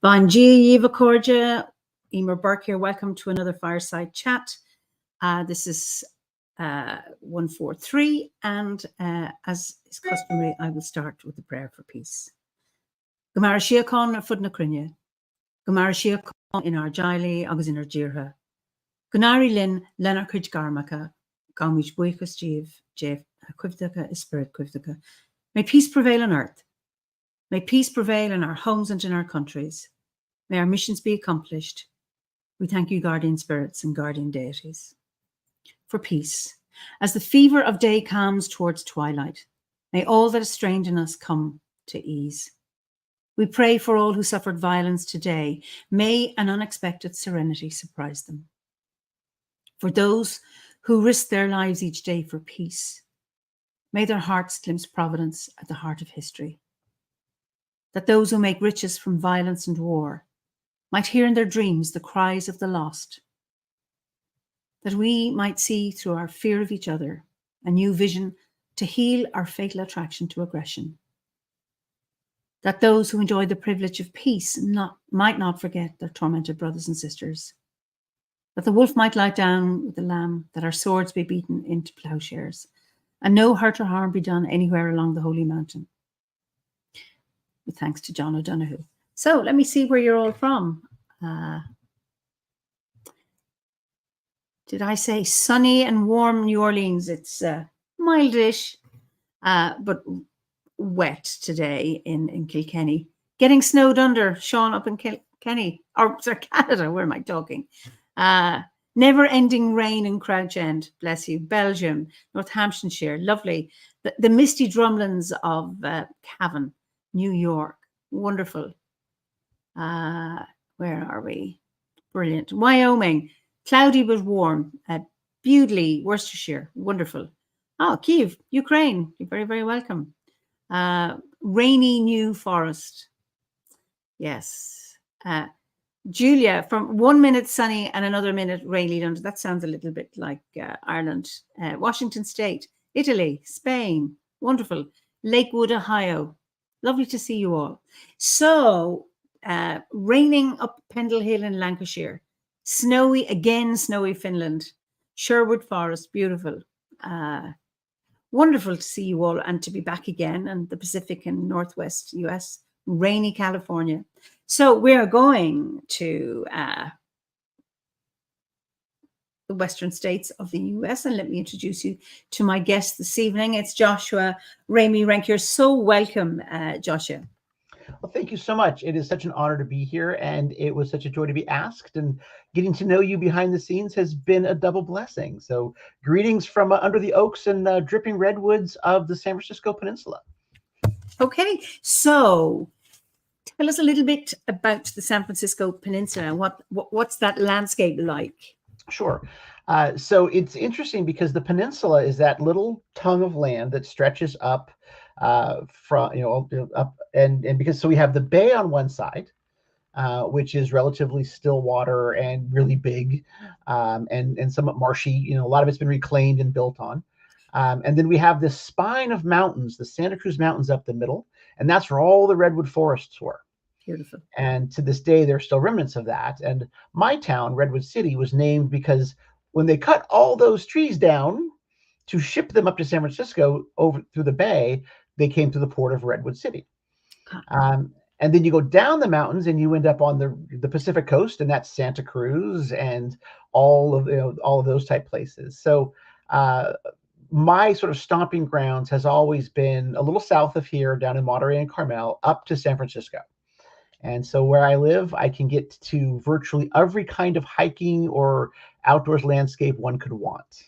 Bon dia, Eva Cordia, Eimear Burke here. Welcome to another Fireside Chat. This is 143, and as is customary, I will start with a prayer for peace. Gomara Shiakon fud na crinne, Gomara Shiakon in our jaili, agus in our jirha. Gunari Lin, Lenar Kridge Garmaka, Gomwich Buikas Jev, Quivdaka is spirit Quivdaka. May peace prevail on earth. May peace prevail in our homes and in our countries. May our missions be accomplished. We thank you, guardian spirits and guardian deities, for peace. As the fever of day calms towards twilight, may all that is strained in us come to ease. We pray for all who suffered violence today. May an unexpected serenity surprise them. For those who risk their lives each day for peace, may their hearts glimpse providence at the heart of history. That those who make riches from violence and war might hear in their dreams the cries of the lost. That we might see through our fear of each other a new vision to heal our fatal attraction to aggression. That those who enjoy the privilege of peace might not forget their tormented brothers and sisters. That the wolf might lie down with the lamb, that our swords be beaten into plowshares, and no hurt or harm be done anywhere along the holy mountain. With thanks to John O'Donoghue. So let me see where you're all from. Did I say sunny and warm New Orleans? It's mildish, but wet today in Kilkenny. Getting snowed under, Sean, up in Kilkenny, or sorry, Canada, where am I talking? Never-ending rain in Crouch End, bless you. Belgium, Northamptonshire, lovely. The misty drumlins of Cavan, New York, wonderful. Where are we? Brilliant. Wyoming, cloudy but warm. Bewdley, Worcestershire, wonderful. Oh, Kyiv, Ukraine, you're very, very welcome. Rainy New Forest. Yes. Julia, from 1 minute sunny and another minute rainy. That sounds a little bit like Ireland. Washington State, Italy, Spain, wonderful. Lakewood, Ohio. Lovely to see you all. So, raining up Pendle Hill in Lancashire. Snowy Finland. Sherwood Forest, beautiful. Wonderful to see you all and to be back again. And the Pacific and Northwest US. Rainy California. So we're going to the western states of the US, and let me introduce you to my guest this evening. It's Joshua Ramey Renkier. So welcome, Joshua. Well, thank you so much. It is such an honor to be here, and it was such a joy to be asked, and getting to know you behind the scenes has been a double blessing. So greetings from under the oaks and dripping redwoods of the San Francisco Peninsula. Okay, so tell us a little bit about the San Francisco Peninsula. What's that landscape like? Sure. So it's interesting because the peninsula is that little tongue of land that stretches up from, up and because so we have the bay on one side, which is relatively still water and really big, and somewhat marshy. A lot of it's been reclaimed and built on. And then we have this spine of mountains, the Santa Cruz Mountains up the middle, and that's where all the redwood forests were. Beautiful. And to this day, there's still remnants of that. And my town, Redwood City, was named because when they cut all those trees down to ship them up to San Francisco over through the bay, they came to the port of Redwood City. And then you go down the mountains and you end up on the Pacific coast, and that's Santa Cruz and all of those type places. So my sort of stomping grounds has always been a little south of here, down in Monterey and Carmel, up to San Francisco. And so where I live, I can get to virtually every kind of hiking or outdoors landscape one could want.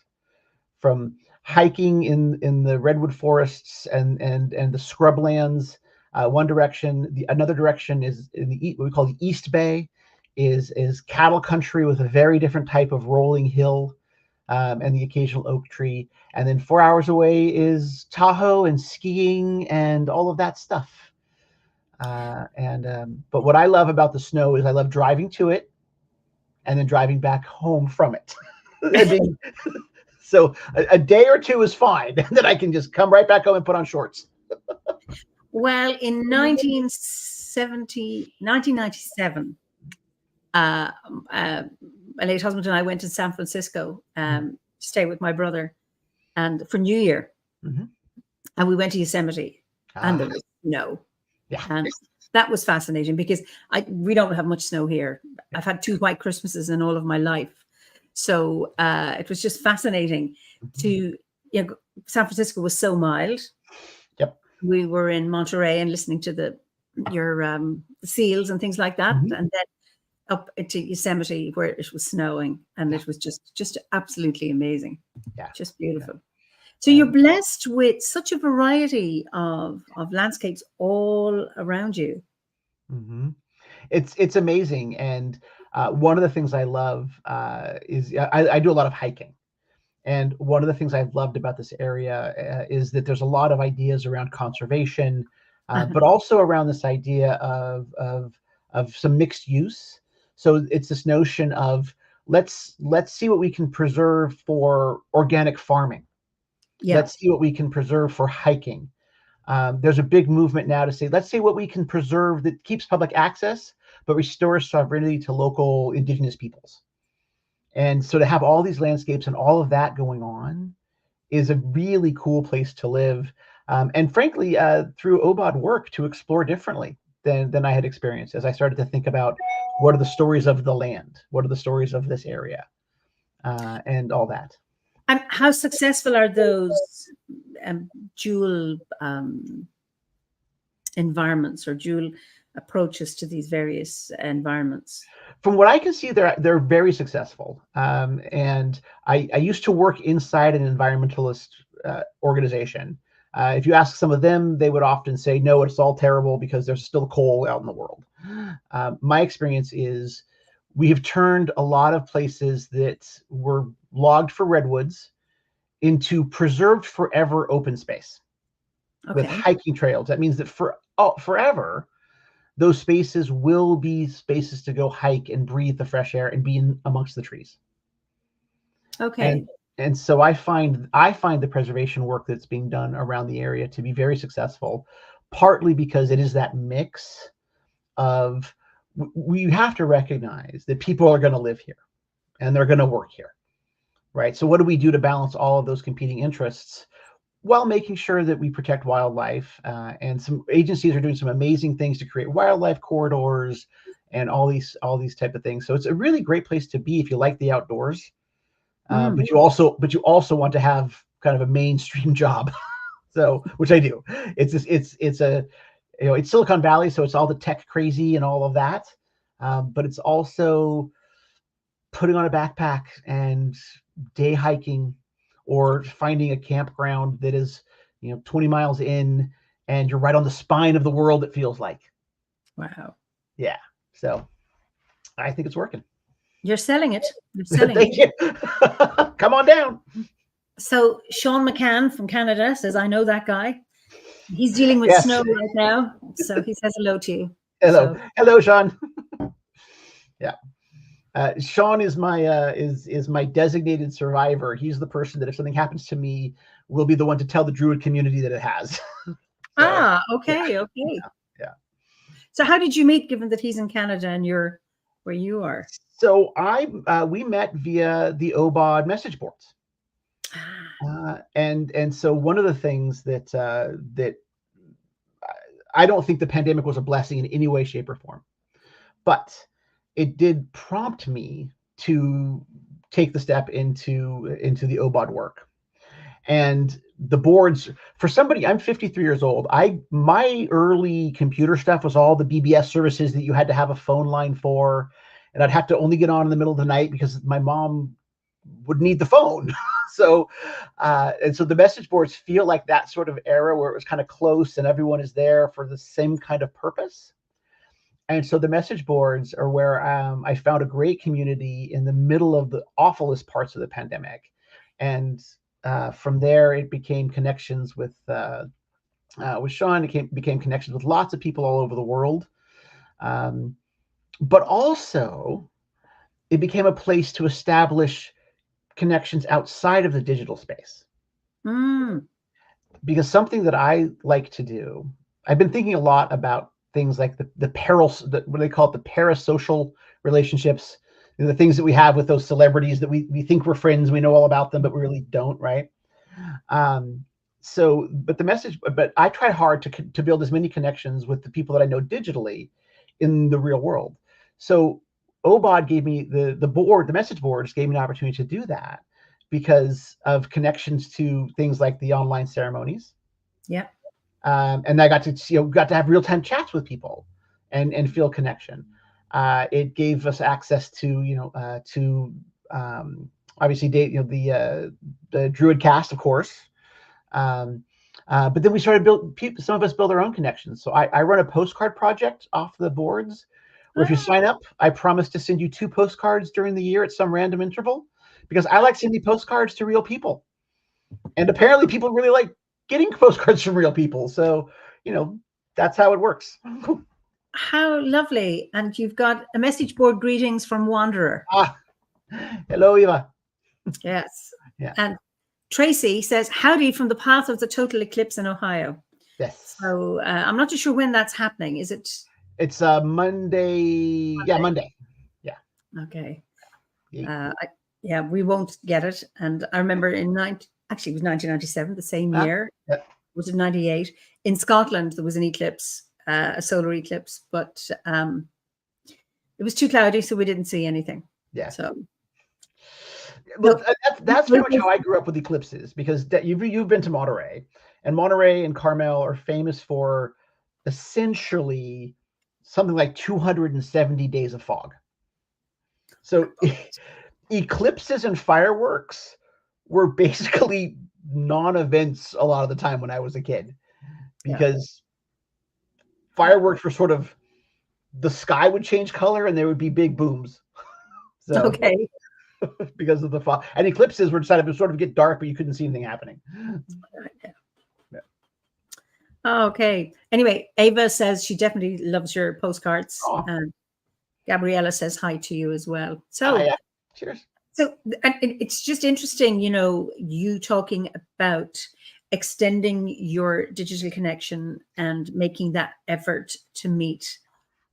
From hiking in the redwood forests and the scrublands, one direction. Another direction is in what we call the East Bay, is cattle country with a very different type of rolling hill. and the occasional oak tree. And then 4 hours away is Tahoe and skiing and all of that stuff. But what I love about the snow is I love driving to it and then driving back home from it. So a day or two is fine. Then I can just come right back home and put on shorts. Well, in 1997, my late husband and I went to San Francisco to stay with my brother, and for New Year, and we went to Yosemite, and there was snow, and that was fascinating because we don't have much snow here. I've had 2 white Christmases in all of my life, so it was just fascinating to. San Francisco was so mild. Yep. We were in Monterey and listening to your seals and things like that, and then up into Yosemite where it was snowing, and it was just absolutely amazing. Yeah, just beautiful. Yeah. So you're blessed with such a variety of landscapes all around you. It's amazing, and one of the things I love is I do a lot of hiking. And one of the things I've loved about this area is that there's a lot of ideas around conservation, but also around this idea of some mixed use. So it's this notion of let's see what we can preserve for organic farming. Yeah. Let's see what we can preserve for hiking. There's a big movement now to say, let's see what we can preserve that keeps public access, but restores sovereignty to local indigenous peoples. And so to have all these landscapes and all of that going on is a really cool place to live. And frankly, through OBOD work to explore differently than I had experienced as I started to think about what are the stories of the land? What are the stories of this area? And all that. And how successful are those dual environments or dual approaches to these various environments? From what I can see, they're very successful. And I used to work inside an environmentalist organization. If you ask some of them, they would often say, no, it's all terrible because there's still coal out in the world. My experience is we have turned a lot of places that were logged for redwoods into preserved forever open space with hiking trails. That means that forever, those spaces will be spaces to go hike and breathe the fresh air and be amongst the trees. Okay. And so I find the preservation work that's being done around the area to be very successful, partly because it is that mix of we have to recognize that people are going to live here and they're going to work here, right? So what do we do to balance all of those competing interests while making sure that we protect wildlife? And some agencies are doing some amazing things to create wildlife corridors and all these type of things. So it's a really great place to be if you like the outdoors. But you also want to have kind of a mainstream job. So, which I do. It's Silicon Valley, so it's all the tech crazy and all of that. But it's also putting on a backpack and day hiking or finding a campground that is, 20 miles in and you're right on the spine of the world, it feels like. Wow. Yeah. So I think it's working. You're selling it. You're selling Thank you. Come on down. So Sean McCann from Canada says, I know that guy. He's dealing with snow right now. So he says hello to you. Hello. Hello, Sean. Yeah. Sean is my is my designated survivor. He's the person that if something happens to me, will be the one to tell the Druid community that it has. Okay. Yeah. Okay. Yeah. So how did you meet, given that he's in Canada and you're where you are? So we met via the OBOD message boards. And so one of the things that I don't think the pandemic was a blessing in any way, shape, or form, but it did prompt me to take the step into the OBOD work. And the boards, for somebody, I'm 53 years old. My early computer stuff was all the BBS services that you had to have a phone line for, and I'd have to only get on in the middle of the night because my mom would need the phone. So the message boards feel like that sort of era where it was kind of close and everyone is there for the same kind of purpose. And so the message boards are where I found a great community in the middle of the awfulest parts of the pandemic. And from there, it became connections with Sean. It became connections with lots of people all over the world. But also, it became a place to establish connections outside of the digital space. Because something that I like to do, I've been thinking a lot about things like what they call it, the parasocial relationships, the things that we have with those celebrities that we think we're friends, we know all about them, but we really don't, right? But I try hard to build as many connections with the people that I know digitally in the real world. So OBOD gave me the message boards gave me an opportunity to do that because of connections to things like the online ceremonies. Yeah. And I got to have real-time chats with people and feel connection. It gave us access to obviously the Druid cast, of course. But then we started some of us build our own connections. So I run a postcard project off the boards where if you sign up, I promise to send you 2 postcards during the year at some random interval, because I like sending postcards to real people. And apparently people really like getting postcards from real people. So, that's how it works. How lovely. And you've got a message board greetings from Wanderer. Hello, Eva. Yes. Yeah. And Tracy says, howdy from the path of the total eclipse in Ohio. Yes. So I'm not too sure when that's happening. Is it? It's Monday. Yeah, Monday. Yeah. Okay. Yeah. We won't get it. And I remember it was 1997, the same year. Yeah. Was it 98? In Scotland, there was an eclipse, a solar eclipse, but it was too cloudy, so we didn't see anything. Yeah. So. Well, that's pretty much how I grew up with eclipses, because you've been to Monterey, and Monterey and Carmel are famous for essentially something like 270 days of fog. So eclipses and fireworks were basically non-events a lot of the time when I was a kid, because fireworks were sort of, the sky would change color and there would be big booms. So, okay. Because of the fog, and eclipses were decided to sort of get dark, but you couldn't see anything happening. Yeah. Okay. Anyway, Ava says she definitely loves your postcards, and Gabriella says hi to you as well. So, cheers. So, and it's just interesting, you talking about extending your digital connection and making that effort to meet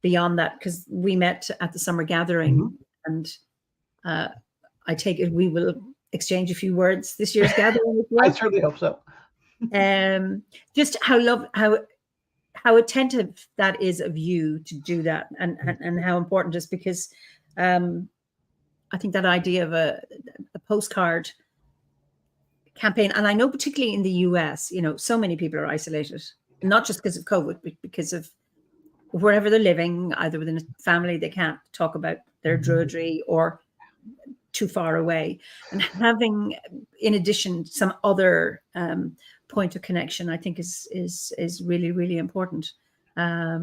beyond that, because we met at the summer gathering, and I take it we will exchange a few words this year's gathering as well. I certainly hope so. Just how attentive that is of you to do that, and how important it is, because I think that idea of a postcard campaign, and I know particularly in the US, so many people are isolated, not just because of COVID, but because of wherever they're living, either within a family, they can't talk about their Druidry, or too far away. And having, in addition, some other point of connection, I think is really, really important. I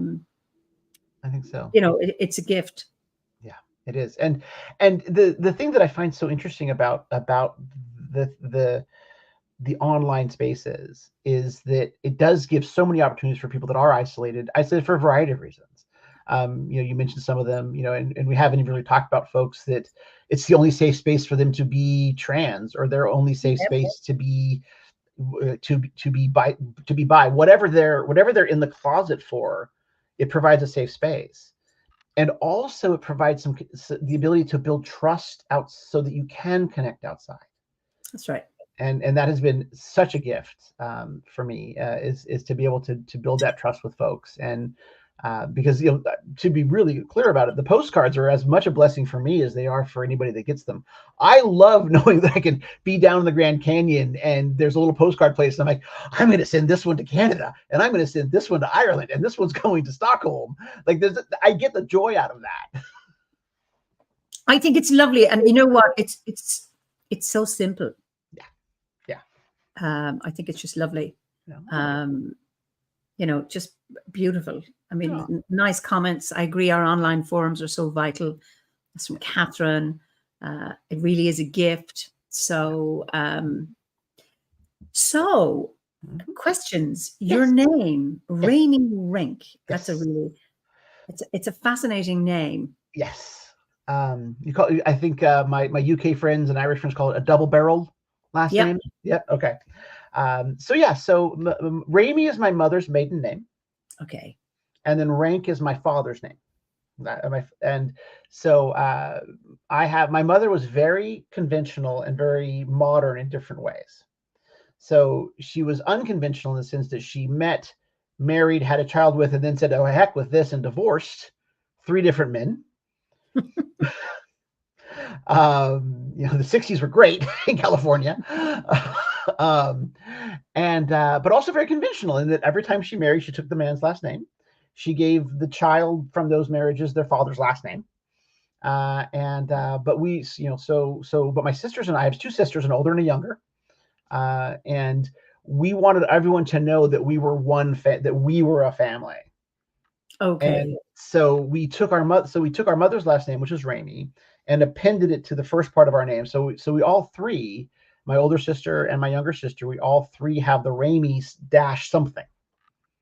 think so. It's a gift. Yeah, it is. And the thing that I find so interesting about the online spaces is that it does give so many opportunities for people that are isolated for a variety of reasons. You mentioned some of them, and we haven't even really talked about folks that it's the only safe space for them to be trans, or their only safe space to be by whatever they're in the closet for. It provides a safe space, and also it provides the ability to build trust out so that you can connect outside. That's right. And that has been such a gift for me, is to be able to build that trust with folks. And because, to be really clear about it, the postcards are as much a blessing for me as they are for anybody that gets them. I love knowing that I can be down in the Grand Canyon and there's a little postcard place, and I'm like, I'm going to send this one to Canada, and I'm going to send this one to Ireland, and this one's going to Stockholm. Like, I get the joy out of that. I think it's lovely, and you know what? It's so simple. I think it's just lovely. Just beautiful. I mean, nice comments. I agree. Our online forums are so vital. That's from Catherine. It really is a gift. So, questions. Yes. Your name, Yes. Rainy Rink. That's Yes. a really, it's a fascinating name. Yes. You call. I think my UK friends and Irish friends call it a double-barreled last Yep. name. Yep. Okay. So yeah. So Ramy is my mother's maiden name, Okay. and then Rank is my father's name. And so I have my mother was very conventional and very modern in different ways. So she was unconventional in the sense that she met, married, had a child with, and then said, "Oh heck with this," and divorced 3 different men. The 60s were great in California. But also very conventional in that every time she married, she took the man's last name. She gave the child from those marriages their father's last name. But my sisters and I have 2 sisters, an older and a younger. And we wanted everyone to know that we were that we were a family. Okay. And so we took our mother's last name, which is Ramey, and appended it to the first part of our name. So we all 3, my older sister and my younger sister, we all 3 have the Ramey dash something.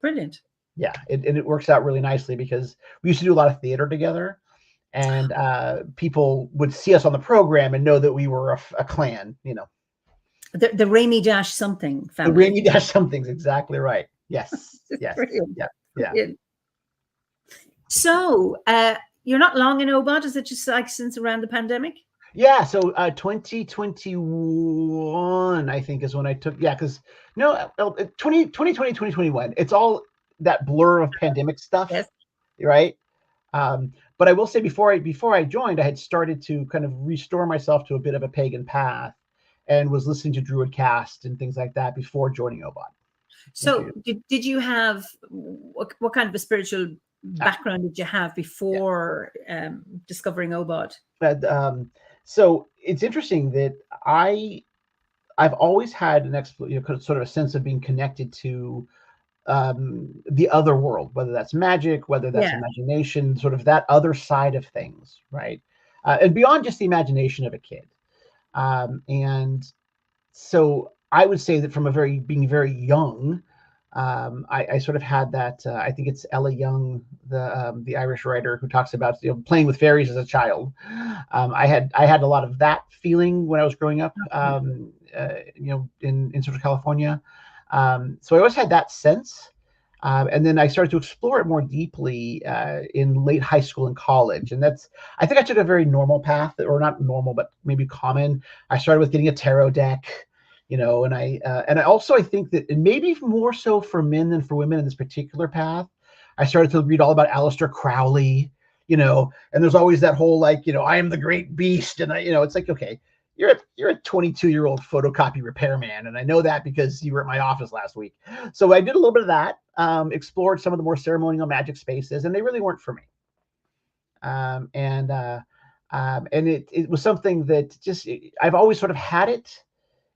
Brilliant. Yeah, it works out really nicely because we used to do a lot of theater together, and people would see us on the program and know that we were a clan. The Rainy dash something family. The Ramey dash something's exactly right. Yes. Yes. Brilliant. Yeah. Yeah. Brilliant. So, you're not long in OBOT, is it just like since around the pandemic? Yeah, so 2021, I think, is when I took, because 2020, 2021, it's all that blur of pandemic stuff, Yes. right? But I will say before I joined, I had started to kind of restore myself to a bit of a pagan path and was listening to Druidcast and things like that before joining OBOT. So did you have, what kind of a spiritual background did you have before discovering OBOT? So it's interesting that I've always had an sort of a sense of being connected to the other world, whether that's magic, whether that's imagination, sort of that other side of things, right? And beyond just the imagination of a kid. And so I would say that from being very young, I sort of had that. I think it's Ella Young, the Irish writer, who talks about playing with fairies as a child. I had a lot of that feeling when I was growing up, in Central California. So I always had that sense. And then I started to explore it more deeply in late high school and college. And I think I took a very normal path, or not normal, but maybe common. I started with getting a tarot deck, and I think that, and maybe more so for men than for women in this particular path, I started to read all about Aleister Crowley, and there's always that whole, I am the great beast. And it's like, okay, you're a 22-year-old photocopy repairman, and I know that because you were at my office last week. So I did a little bit of that, explored some of the more ceremonial magic spaces, and they really weren't for me. And it was something that I've always sort of had it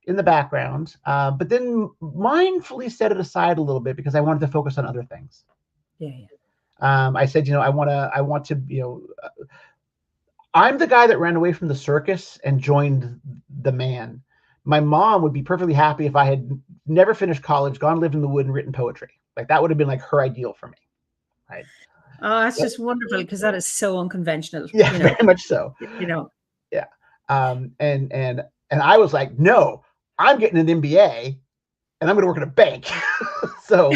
in the background, but then mindfully set it aside a little bit because I wanted to focus on other things. Yeah. I said, I want to, I'm the guy that ran away from the circus and joined the man. My mom would be perfectly happy if I had never finished college, gone lived in the wood and written poetry. Like that would have been like her ideal for me. Right. Oh, that's just wonderful, because that is so unconventional. Yeah, very much so. Yeah. And I was like, no, I'm getting an MBA and I'm going to work at a bank. So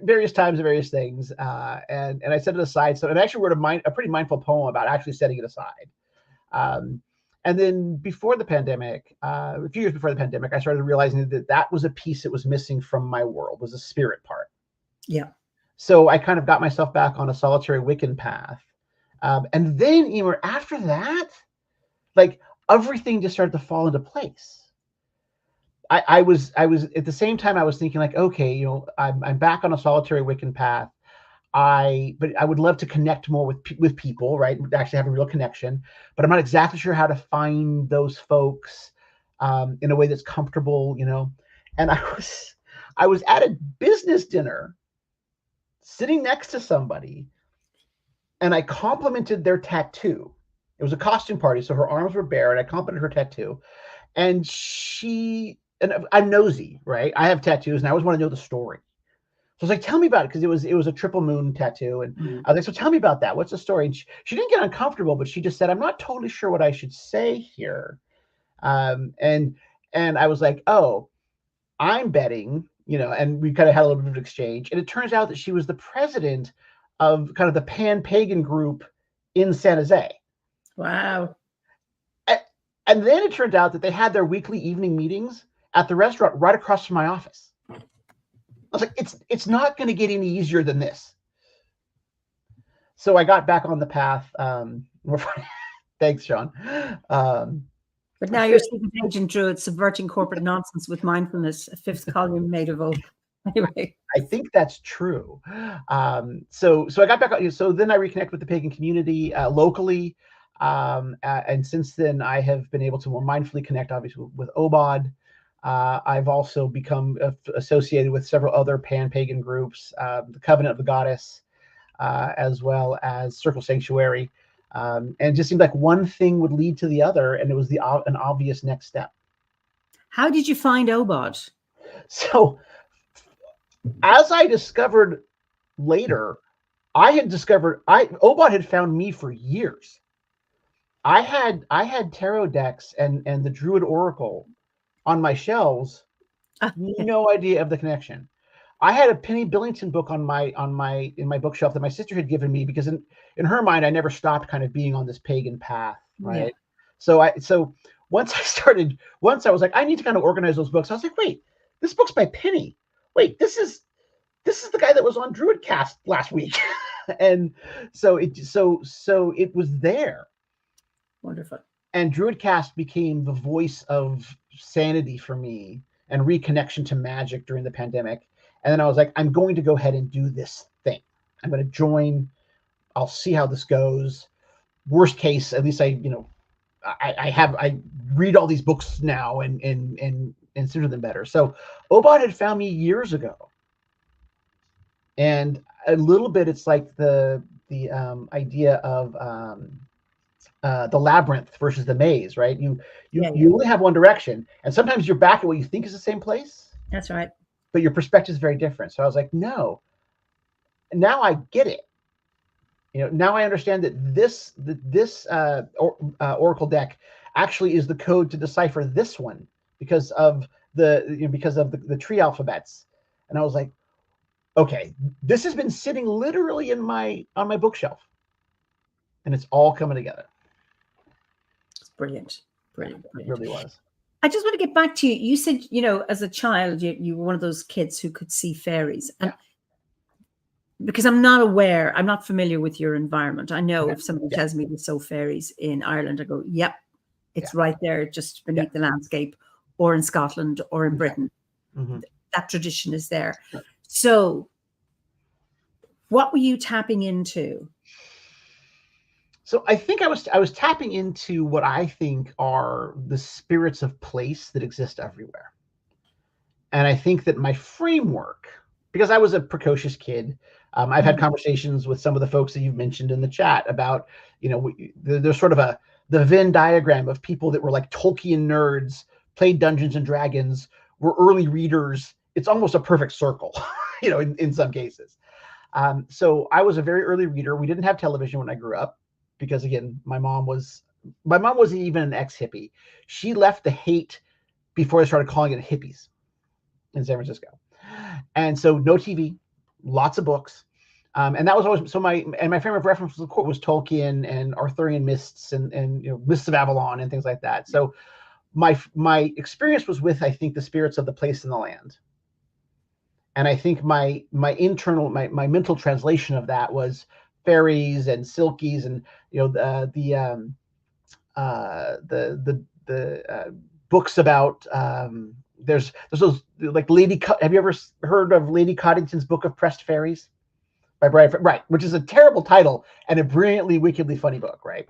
various times and various things, and I set it aside. So, and I actually wrote a pretty mindful poem about actually setting it aside. And then before the pandemic, a few years before the pandemic, I started realizing that was a piece that was missing from my world, was the spirit part. Yeah. So I kind of got myself back on a solitary Wiccan path. And then after that, like everything just started to fall into place. I was at the same time I was thinking like, okay, I'm back on a solitary Wiccan path. But I would love to connect more with people, right? Actually have a real connection, but I'm not exactly sure how to find those folks in a way that's comfortable, And I was at a business dinner sitting next to somebody, and I complimented their tattoo. It was a costume party, so her arms were bare, and I complimented her tattoo. And I'm nosy, right? I have tattoos, and I always want to know the story. So I was like, tell me about it, because it was a triple moon tattoo. And I was like, so tell me about that. What's the story? And she didn't get uncomfortable, but she just said, I'm not totally sure what I should say here. And I was like, oh, I'm betting, and we kind of had a little bit of exchange. And it turns out that she was the president of kind of the pan-pagan group in San Jose. Wow. And then it turned out that they had their weekly evening meetings at the restaurant right across from my office. I was like, it's not going to get any easier than this. So I got back on the path. Thanks, Sean. But now you're secret agent Druid, subverting corporate nonsense with mindfulness, a fifth column made of oak. Anyway. I think that's true. So I got back. So then I reconnect with the pagan community locally. And since then, I have been able to more mindfully connect, obviously, with Obod. I've also become associated with several other pan-pagan groups, the Covenant of the Goddess, as well as Circle Sanctuary. And it just seemed like one thing would lead to the other, and it was an obvious next step. How did you find Obod? So, as I discovered later, Obod had found me for years. I had tarot decks and the Druid Oracle on my shelves, no idea of the connection. I had a Penny Billington book in my bookshelf that my sister had given me, because in her mind, I never stopped kind of being on this pagan path, right? Yeah. So once I was like, I need to kind of organize those books. I was like, wait, this book's by Penny. Wait, this is the guy that was on Druidcast last week. And so it was there. Wonderful. And Druidcast became the voice of sanity for me and reconnection to magic during the pandemic. And then I was like, I'm going to go ahead and do this thing. I'm going to join. I'll see how this goes. Worst case, at least I read all these books now and consider them better. So Obod had found me years ago. And a little bit, it's like the idea of the labyrinth versus the maze, right? You only have one direction, and sometimes you're back at what you think is the same place. That's right. But your perspective is very different. So I was like, no. Now I get it. Now I understand that this Oracle deck actually is the code to decipher this one because of the tree alphabets. And I was like, okay, this has been sitting literally on my bookshelf, and it's all coming together. It's brilliant. It really was. I just want to get back to you. You said, as a child, you were one of those kids who could see fairies. And because I'm not familiar with your environment. I know if somebody tells me they saw fairies in Ireland, I go, yep, it's right there just beneath the landscape, or in Scotland or in Britain. Mm-hmm. That tradition is there. Sure. So what were you tapping into? So I think I was tapping into what I think are the spirits of place that exist everywhere. And I think that my framework, because I was a precocious kid, I've had conversations with some of the folks that you've mentioned in the chat about, there's sort of the Venn diagram of people that were like Tolkien nerds, played Dungeons and Dragons, were early readers. It's almost a perfect circle, in some cases. So I was a very early reader. We didn't have television when I grew up, because again, my mom wasn't even an ex-hippie. She left the hate before I started calling it hippies in San Francisco. And so no TV, lots of books. And that was always, so my frame of reference was Tolkien and Arthurian mists and Mists of Avalon and things like that. So my experience was with, I think, the spirits of the place and the land. And I think my mental translation of that was fairies and silkies and the books about there's those like have you ever heard of Lady Coddington's Book of Pressed Fairies by Brian, right, which is a terrible title and a brilliantly wickedly funny book, right?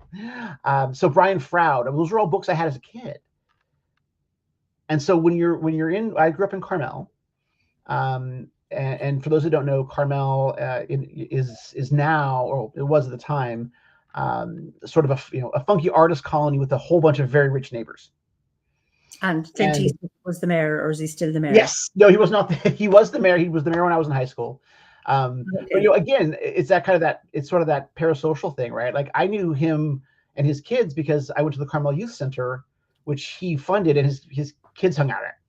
So Brian Froud, those are all books I had as a kid. And so when you're in, I grew up in Carmel. And for those who don't know, Carmel is now, or it was at the time, sort of a funky artist colony with a whole bunch of very rich neighbors. And Clint Eastwood was the mayor, or is he still the mayor? Yes, no, he was not. He was the mayor. He was the mayor when I was in high school. But again, it's it's sort of that parasocial thing, right? Like I knew him and his kids because I went to the Carmel Youth Center, which he funded, and his kids hung out at,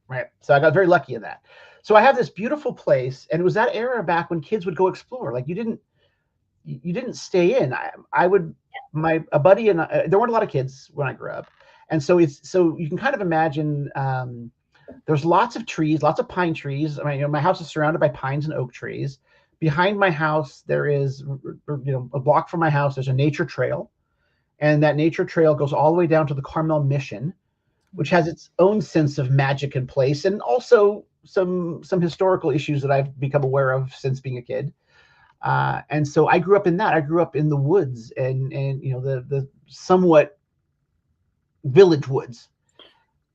right? So I got very lucky in that. So I have this beautiful place, and it was that era back when kids would go explore. Like you didn't stay in. A buddy and there weren't a lot of kids when I grew up, and so you can kind of imagine. There's lots of trees, lots of pine trees. I mean, my house is surrounded by pines and oak trees. Behind my house, there is, a block from my house, there's a nature trail, and that nature trail goes all the way down to the Carmel Mission, which has its own sense of magic and place, and also some historical issues that I've become aware of since being a kid. And so I grew up in that. I grew up in the woods and the somewhat village woods,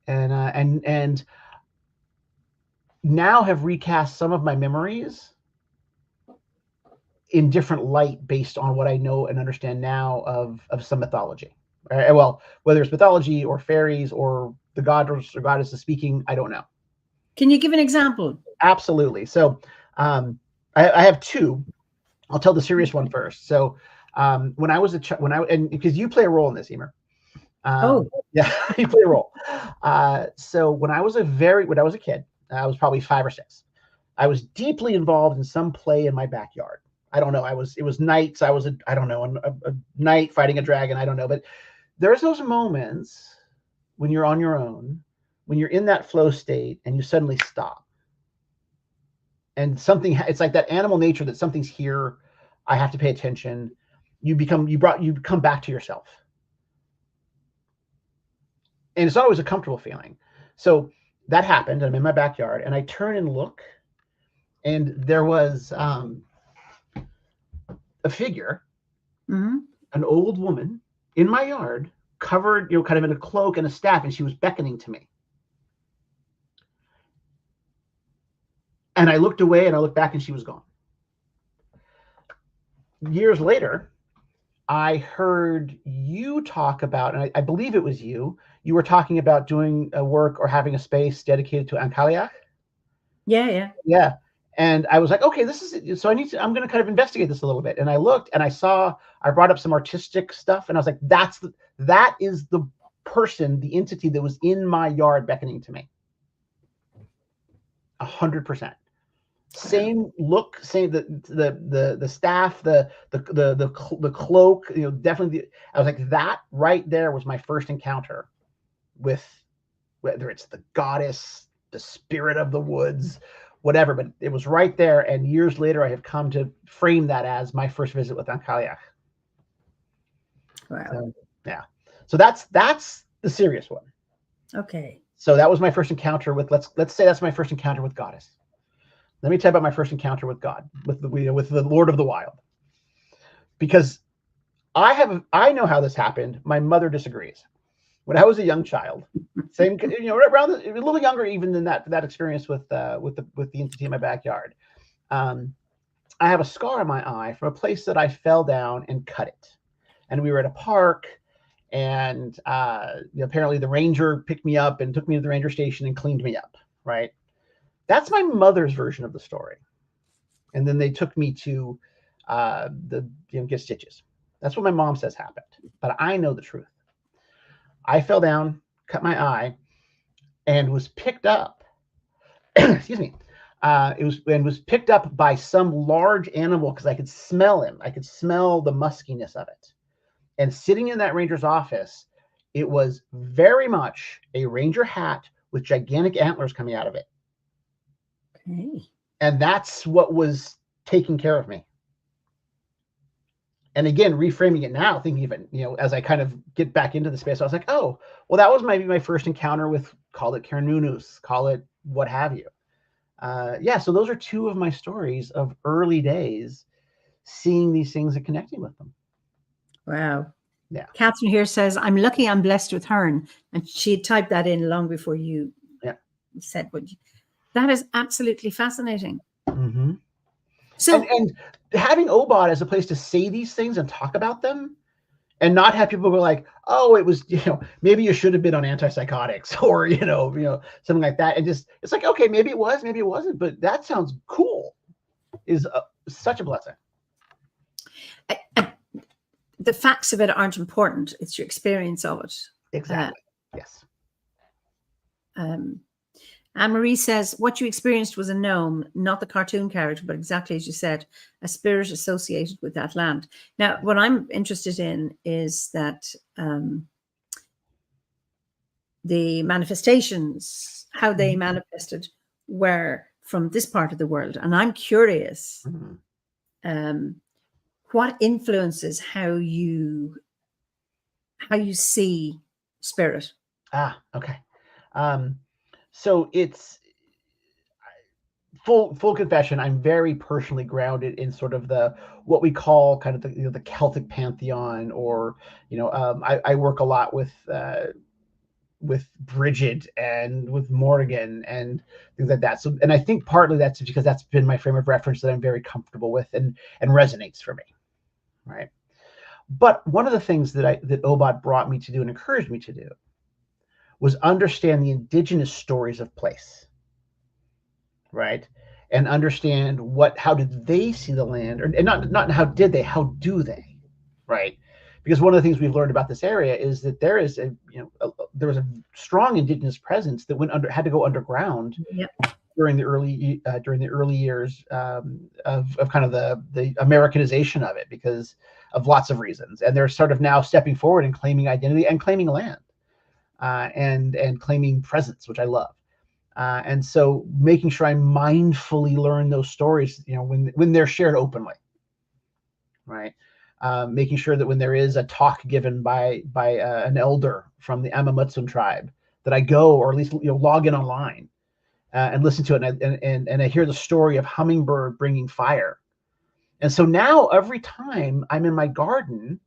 and now have recast some of my memories in different light based on what I know and understand now of some mythology. Well, whether it's mythology or fairies or the goddess or goddesses speaking, I don't know. Can you give an example? Absolutely. So I have two. I'll tell the serious one first. So when I was and because you play a role in this, Eimear. Yeah, you play a role. So when I was a kid, I was probably 5 or 6. I was deeply involved in some play in my backyard. I don't know. It was nights. I was a knight fighting a dragon. I don't know. But there's those moments when you're on your own, when you're in that flow state and you suddenly stop. And it's like that animal nature that something's here. I have to pay attention. You come back to yourself. And it's not always a comfortable feeling. So that happened. I'm in my backyard and I turn and look, and there was a figure, an old woman in my yard, covered, kind of in a cloak and a staff, and she was beckoning to me. And I looked away and I looked back and she was gone. Years later, I heard you talk about, and I believe it was you were talking about doing a work or having a space dedicated to Ankaliach. Yeah. And I was like, okay, so I'm going to kind of investigate this a little bit. And I looked and I brought up some artistic stuff, and I was like, that is the person, the entity that was in my yard beckoning to me. 100%. Same look, same the staff, the cloak, definitely. I was like, that right there was my first encounter with, whether it's the goddess, the spirit of the woods, whatever, but it was right there. And years later, I have come to frame that as my first visit with Ankaliach. Wow. So, yeah. So that's the serious one. Okay. So that was my first encounter with, let's say that's my first encounter with goddess. Let me tell you about my first encounter with God, with the Lord of the Wild, because I know how this happened. My mother disagrees. When I was a young child, same, around a little younger even than that experience with the entity in my backyard. I have a scar on my eye from a place that I fell down and cut it, and we were at a park, and apparently the ranger picked me up and took me to the ranger station and cleaned me up. Right. That's my mother's version of the story. And then they took me to get stitches. That's what my mom says happened. But I know the truth. I fell down, cut my eye, and was picked up. Excuse me. It was picked up by some large animal because I could smell him. I could smell the muskiness of it. And sitting in that ranger's office, it was very much a ranger hat with gigantic antlers coming out of it. Okay. And that's what was taking care of me. And again, reframing it now, thinking of it, as I kind of get back into the space, I was like, oh, well, that was maybe my first encounter with, call it Kernunus, call it what have you. So those are two of my stories of early days, seeing these things and connecting with them. Wow. Yeah. Catherine here says, I'm lucky I'm blessed with Hern. And she typed that in long before you said what you... That is absolutely fascinating. Mm-hmm. So, and having Obod as a place to say these things and talk about them and not have people go like, oh, it was, maybe you should have been on antipsychotics or, something like that. And just, it's like, okay, maybe it was, maybe it wasn't, but that sounds cool, is such a blessing. The facts of it aren't important. It's your experience of it. Exactly. Yes. Anne-Marie says, what you experienced was a gnome, not the cartoon character, but exactly as you said, a spirit associated with that land. Now, what I'm interested in is that the manifestations, how they manifested, were from this part of the world. And I'm curious, what influences how you see spirit? Okay. So it's full confession. I'm very personally grounded in sort of what we call kind of the Celtic pantheon, or I work a lot with Bridget and with Morgan and things like that. So, and I think partly that's because that's been my frame of reference that I'm very comfortable with and resonates for me, right? But one of the things that Obot brought me to do and encouraged me to do was understand the indigenous stories of place, right? And understand how did they see the land, and not how did they, how do they, right? Because one of the things we've learned about this area is that there is there was a strong indigenous presence that had to go underground during the early years of kind of the Americanization of it, because of lots of reasons. And they're sort of now stepping forward and claiming identity and claiming land. And claiming presence, which I love. And so making sure I mindfully learn those stories, when they're shared openly, right? Making sure that when there is a talk given by an elder from the Amamutsun tribe, that I go, or at least log in online and listen to it, and I hear the story of hummingbird bringing fire. And so now every time I'm in my garden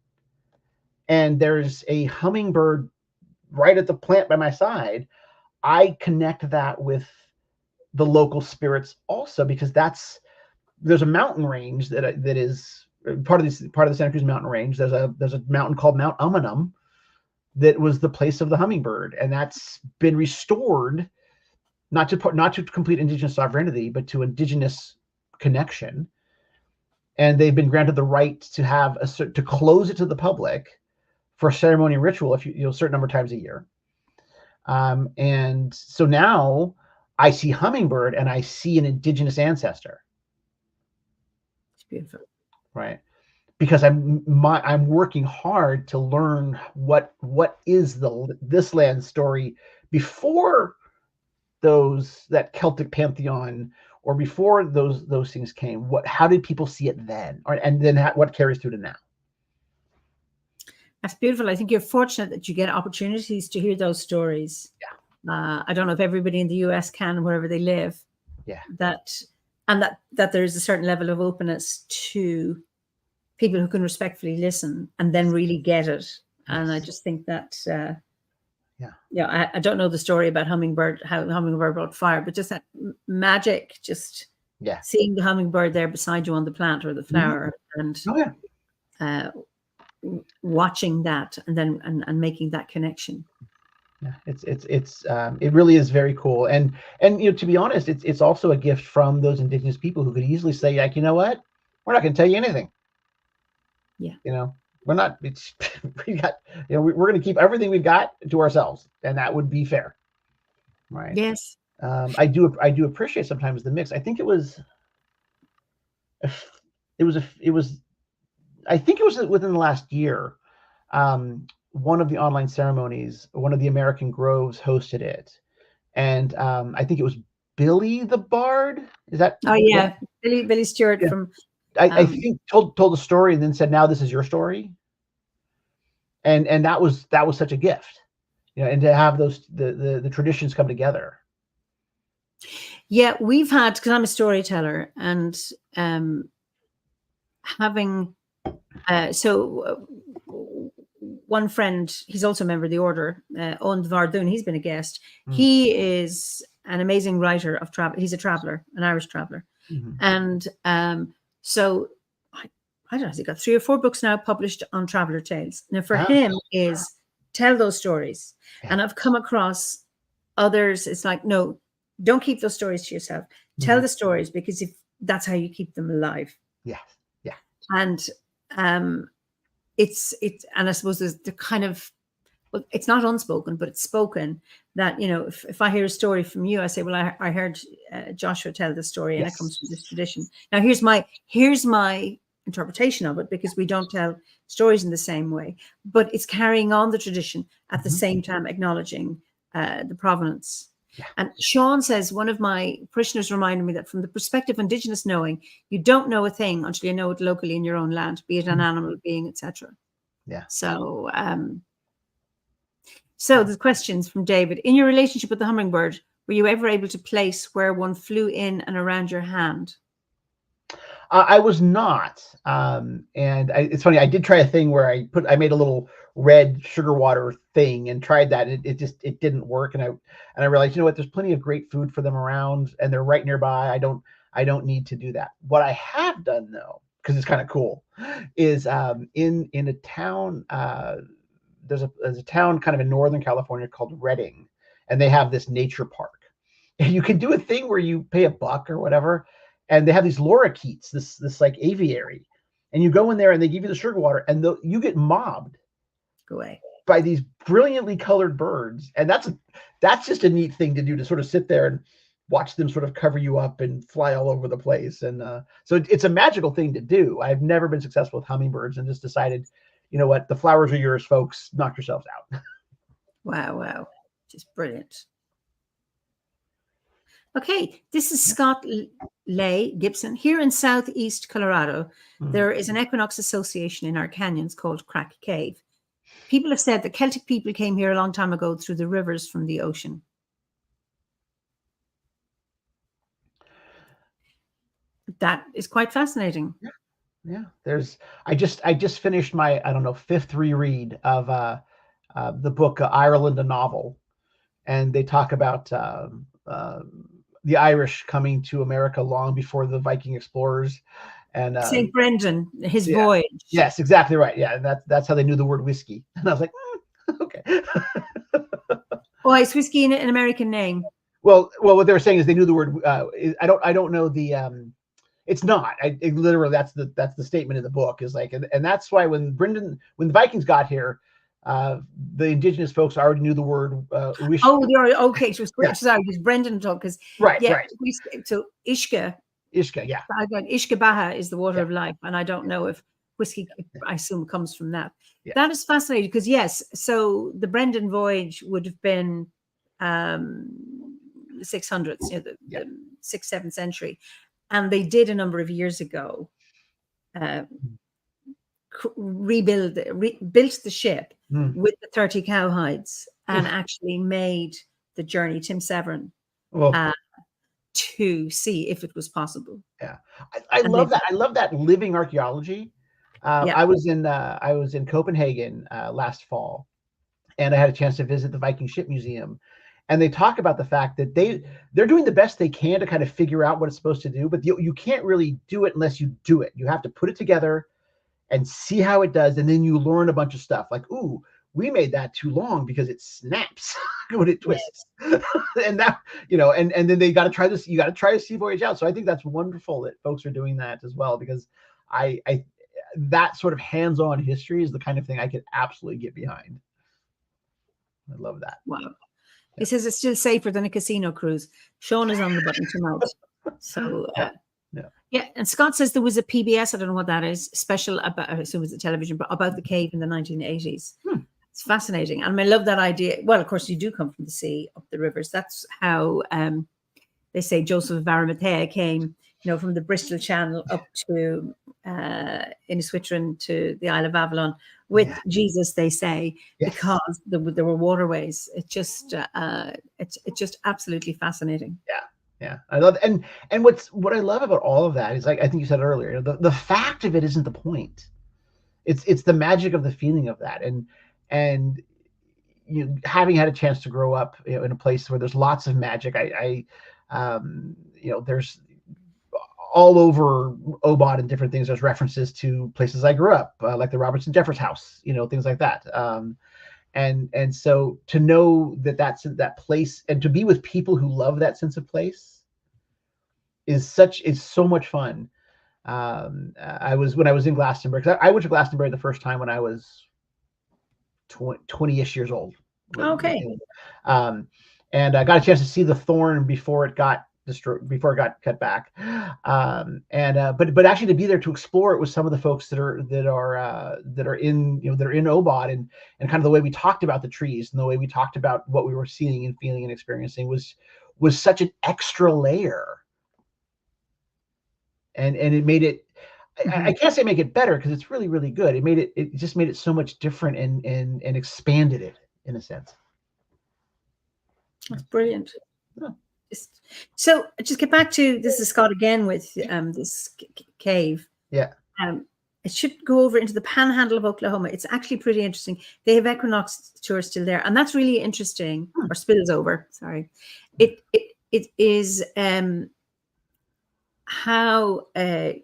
and there's a hummingbird right at the plant by my side, I connect that with the local spirits also, because there's a mountain range that is part of the Santa Cruz mountain range. There's a mountain called Mount Umanum that was the place of the hummingbird, and that's been restored not to complete indigenous sovereignty, but to indigenous connection. And they've been granted the right to close it to the public for ceremony and ritual, if a certain number of times a year. And so now I see hummingbird and I see an indigenous ancestor. It's beautiful, right? Because I'm working hard to learn what is this land story before that Celtic pantheon, or before those things came. How did people see it then, and then what carries through to now? That's beautiful. I think you're fortunate that you get opportunities to hear those stories. Yeah. I don't know if everybody in the US can, wherever they live. Yeah. That there is a certain level of openness to people who can respectfully listen and then really get it. Yes. And I just think that, I don't know the story about how the hummingbird brought fire, but just that magic, just seeing the hummingbird there beside you on the plant or the flower, and watching that, and then and making that connection. Yeah, it really is very cool, and to be honest, it's also a gift from those indigenous people who could easily say, like, you know what, we're not going to tell you anything. Yeah. We're not. We got. We're going to keep everything we've got to ourselves, and that would be fair, right? Yes. I do appreciate sometimes the mix. I think it was. I think it was within the last year. One of the online ceremonies, one of the American Groves hosted it, and I think it was Billy the Bard. Is that? Oh yeah, Billy Stewart from. I think told the story and then said, "Now this is your story," and that was such a gift, and to have those the traditions come together. Yeah, we've had, because I'm a storyteller, and having one friend, he's also a member of the order, Owen Vardoon, he's been a guest. He is an amazing writer of travel. He's a traveler, an Irish traveler. And so I don't know, has he got 3 or 4 books now published on Traveller Tales. Now for Ah, him is tell those stories. Yeah. And I've come across others, it's like, no, don't keep those stories to yourself. Tell the stories, because if that's how you keep them alive. Yes. Yeah. And it's and I suppose there's the kind of, well, it's not unspoken, but it's spoken that, you know, if I hear a story from you, I say, well, I heard Joshua tell the story, and it comes from this tradition. Now here's my interpretation of it, because we don't tell stories in the same way, but it's carrying on the tradition at the same time acknowledging the provenance. Yeah. And Sean says, one of my parishioners reminded me that from the perspective of Indigenous knowing, you don't know a thing until you know it locally in your own land, be it an animal, being, etc. Yeah. So the questions from David: in your relationship with the hummingbird, were you ever able to place where one flew in and around your hand? I was not, it's funny. I did try a thing where I made a little red sugar water thing and tried that. And it didn't work, and I realized, you know what? There's plenty of great food for them around, and they're right nearby. I don't need to do that. What I have done though, because it's kind of cool, is in a town. There's a town kind of in Northern California called Redding, and they have this nature park. And you can do a thing where you pay $1 or whatever, and they have these lorikeets, this like aviary, and you go in there and they give you the sugar water, and you get mobbed Go away. by these brilliantly colored birds. And that's just a neat thing to do, to sort of sit there and watch them sort of cover you up and fly all over the place. And so it's a magical thing to do. I've never been successful with hummingbirds, and just decided, you know what, the flowers are yours, folks. Knock yourselves out. Wow. Just brilliant. Okay, this is Scott Lay Gibson. Here in Southeast Colorado, there is an equinox association in our canyons called Crack Cave. People have said that Celtic people came here a long time ago through the rivers from the ocean. That is quite fascinating. Yeah. I just finished my, I don't know, 5th reread of the book Ireland, a Novel, and they talk about the Irish coming to America long before the Viking explorers, and St. Brendan, his voyage. Yes, exactly right. Yeah, and that's how they knew the word whiskey. And I was like, okay. Oh, is whiskey an American name? Well, what they were saying is they knew the word. I don't know the. It's not. Literally, that's the statement in the book, is like, and that's why when the Vikings got here, the indigenous folks already knew the word whiskey. Oh, they're okay. So sorry, it was Brendan talk, because right. So Ishka, yeah. I got Ishka Baha is the water of life, and I don't know if whiskey, I assume, comes from that. Yeah. That is fascinating, because yes, so the Brendan voyage would have been the 600s, you know, the 6th, 7th century, and they did a number of years ago built the ship with the 30 cowhides, and actually made the journey, Tim Severn, to see if it was possible. Yeah, I love that. I love that living archaeology. I was in Copenhagen last fall, and I had a chance to visit the Viking Ship Museum, and they talk about the fact that they're doing the best they can to kind of figure out what it's supposed to do, but you can't really do it unless you do it. You have to put it together and see how it does, and then you learn a bunch of stuff like, ooh, we made that too long because it snaps when it twists. And that, you know, and then they got to try this. You got to try a sea voyage out. So I think that's wonderful that folks are doing that as well, because I that sort of hands-on history is the kind of thing I could absolutely get behind. I love that. Wow. He says it's still safer than a casino cruise. Sean is on the button tonight. So yeah, and Scott says there was a PBS, I don't know what that is, special about, I assume it's a television, but about the cave in the 1980s. It's fascinating. And I love that idea. Well, of course, you do come from the sea, up the rivers. That's how they say Joseph of Arimathea came, you know, from the Bristol Channel up to Innisfree to the Isle of Avalon with Jesus, they say, because there were waterways. It's just absolutely fascinating. Yeah, I love it. And what I love about all of that is, like I think you said earlier, the fact of it isn't the point. It's the magic of the feeling of that, and you know, having had a chance to grow up, you know, in a place where there's lots of magic. I you know, there's all over Obot and different things. There's references to places I grew up, like the Robertson Jeffers house, things like that. And so to know that that's that place, and to be with people who love that sense of place is so much fun. When I was in Glastonbury, because I went to Glastonbury the first time when I was 20-ish years old. Okay. And I got a chance to see the Thorn before it got destroyed, before it got cut back. But actually to be there to explore it with some of the folks that are in Obot, and kind of the way we talked about the trees and the way we talked about what we were seeing and feeling and experiencing was such an extra layer. And it made it, I can't say make it better, because it's really, really good. It just made it so much different and expanded it in a sense. That's brilliant. Yeah. So just get back to, this is Scott again with this cave. Yeah. It should go over into the panhandle of Oklahoma. It's actually pretty interesting. They have equinox tours still there, and that's really interesting. Or spills over. Sorry. It is how in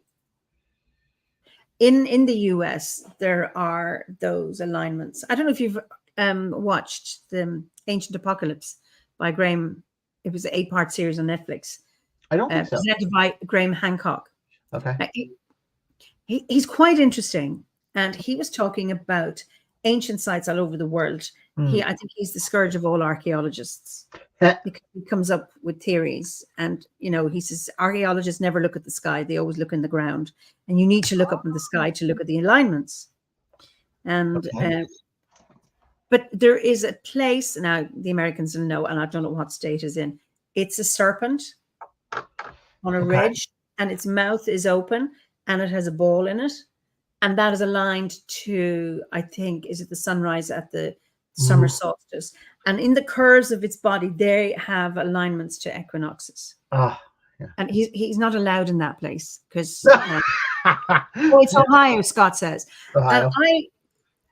the US there are those alignments. I don't know if you've watched the Ancient Apocalypse by Graham. It was an 8-part series on Netflix. I don't think so. Presented by Graham Hancock. Okay. He's quite interesting, and he was talking about ancient sites all over the world. I think he's the scourge of all archaeologists. Because he comes up with theories, and he says archaeologists never look at the sky; they always look in the ground, and you need to look up in the sky to look at the alignments. And but there is a place now, the Americans will know, and I don't know what state is in. It's a serpent on a ridge, and its mouth is open, and it has a ball in it, and that is aligned to, I think, is it the sunrise at the summer solstice, and in the curves of its body they have alignments to equinoxes. And he's not allowed in that place because it's Ohio, Scott says. Ohio.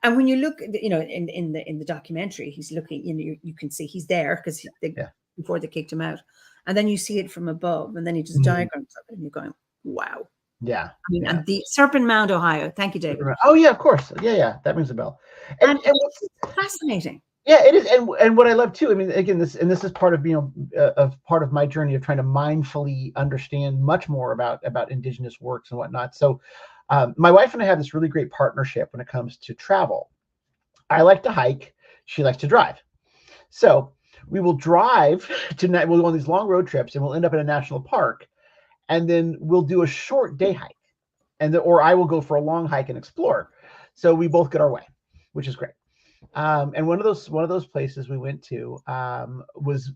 And when you look, in the documentary, he's looking, you can see he's there because before they kicked him out, and then you see it from above, and then he just diagrams of it, and you're going, wow. Yeah. And the Serpent Mound, Ohio. Thank you, David. Oh yeah, of course. Yeah. That rings a bell. And it's fascinating. Yeah, it is. And what I love too, I mean, again, this is part of part of my journey of trying to mindfully understand much more about indigenous works and whatnot. So my wife and I have this really great partnership when it comes to travel. I like to hike. She likes to drive. So we will drive we'll go on these long road trips, and we'll end up in a national park. And then we'll do a short day hike, or I will go for a long hike and explore. So we both get our way, which is great. And one of those places we went to was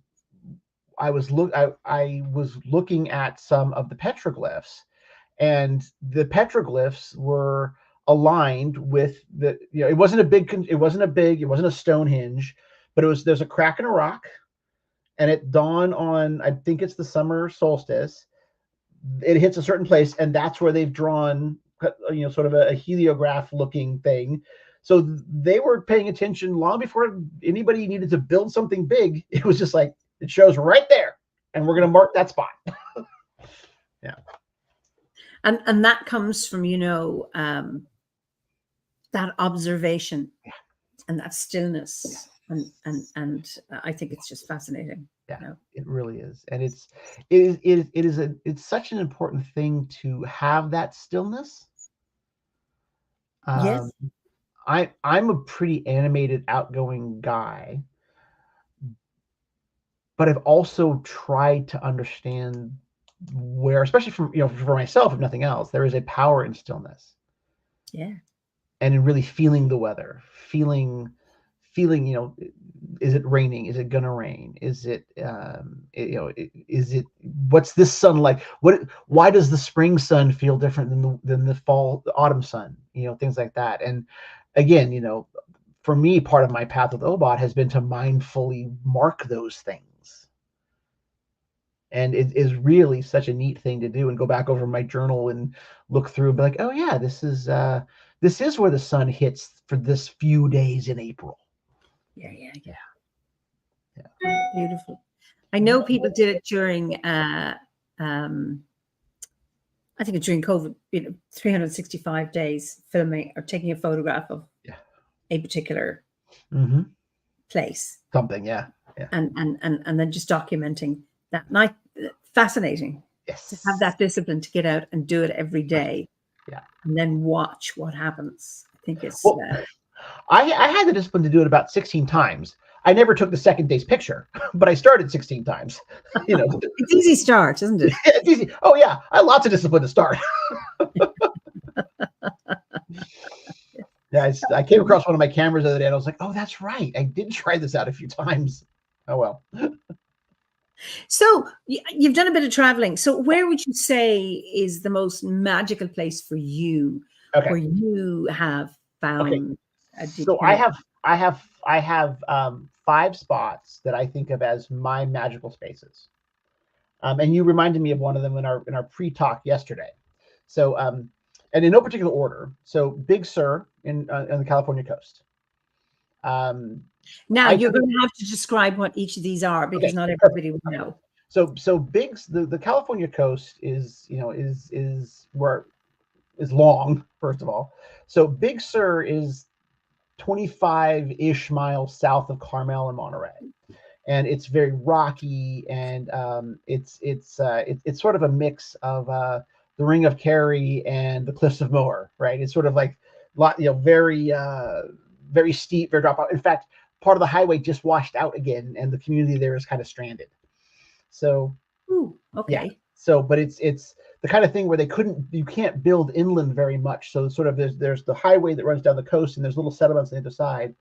I was looking at some of the petroglyphs, and the petroglyphs were aligned with it wasn't a Stonehenge, but there's a crack in a rock, and it dawned on, I think it's the summer solstice. It hits a certain place, and that's where they've drawn, sort of a heliograph looking thing. So they were paying attention long before anybody needed to build something big. It was just like, it shows right there, and we're going to mark that spot. Yeah. And that comes from, that observation and that stillness. And I think it's just fascinating. Yeah, it really is. And it's such an important thing to have that stillness. Yes. I'm a pretty animated, outgoing guy, but I've also tried to understand where, especially for myself, if nothing else, there is a power in stillness. Yeah. And in really feeling the weather, feeling, is it raining? Is it gonna rain? Is it, is it, what's this sun like? Why does the spring sun feel different than the autumn sun? Things like that. And again, for me, part of my path with Obot has been to mindfully mark those things. And it is really such a neat thing to do, and go back over my journal and look through and be like, oh yeah, this is where the sun hits for this few days in April. Yeah. Beautiful. I know people did it during I think during COVID, 365 days filming or taking a photograph of a particular place. Something, yeah. And then just documenting that night. Fascinating. Yes. To have that discipline to get out and do it every day. Yeah. And then watch what happens. I think it's... Well, I had the discipline to do it about 16 times. I never took the second day's picture, but I started 16 times. It's easy start, isn't it? It's easy. Oh yeah, I had lots of discipline to start. Yeah, I came across one of my cameras the other day, and I was like, "Oh, that's right. I did try this out a few times." Oh well. So you've done a bit of traveling. So where would you say is the most magical place for you, where you have found? So I have 5 spots that I think of as my magical spaces. And you reminded me of one of them in our pre-talk yesterday. So and in no particular order. So Big Sur on the California coast. Now you're going to have to describe what each of these are, because not everybody will know. So the California coast is long, first of all. So Big Sur is 25-ish miles south of Carmel and Monterey, and it's very rocky, and it's sort of a mix of the Ring of Kerry and the Cliffs of Moher, right? It's sort of like very steep, very drop out. In fact, part of the highway just washed out again, and the community there is kind of stranded. So, yeah. So, but it's the kind of thing where you can't build inland very much. So sort of there's the highway that runs down the coast, and there's little settlements on the other side.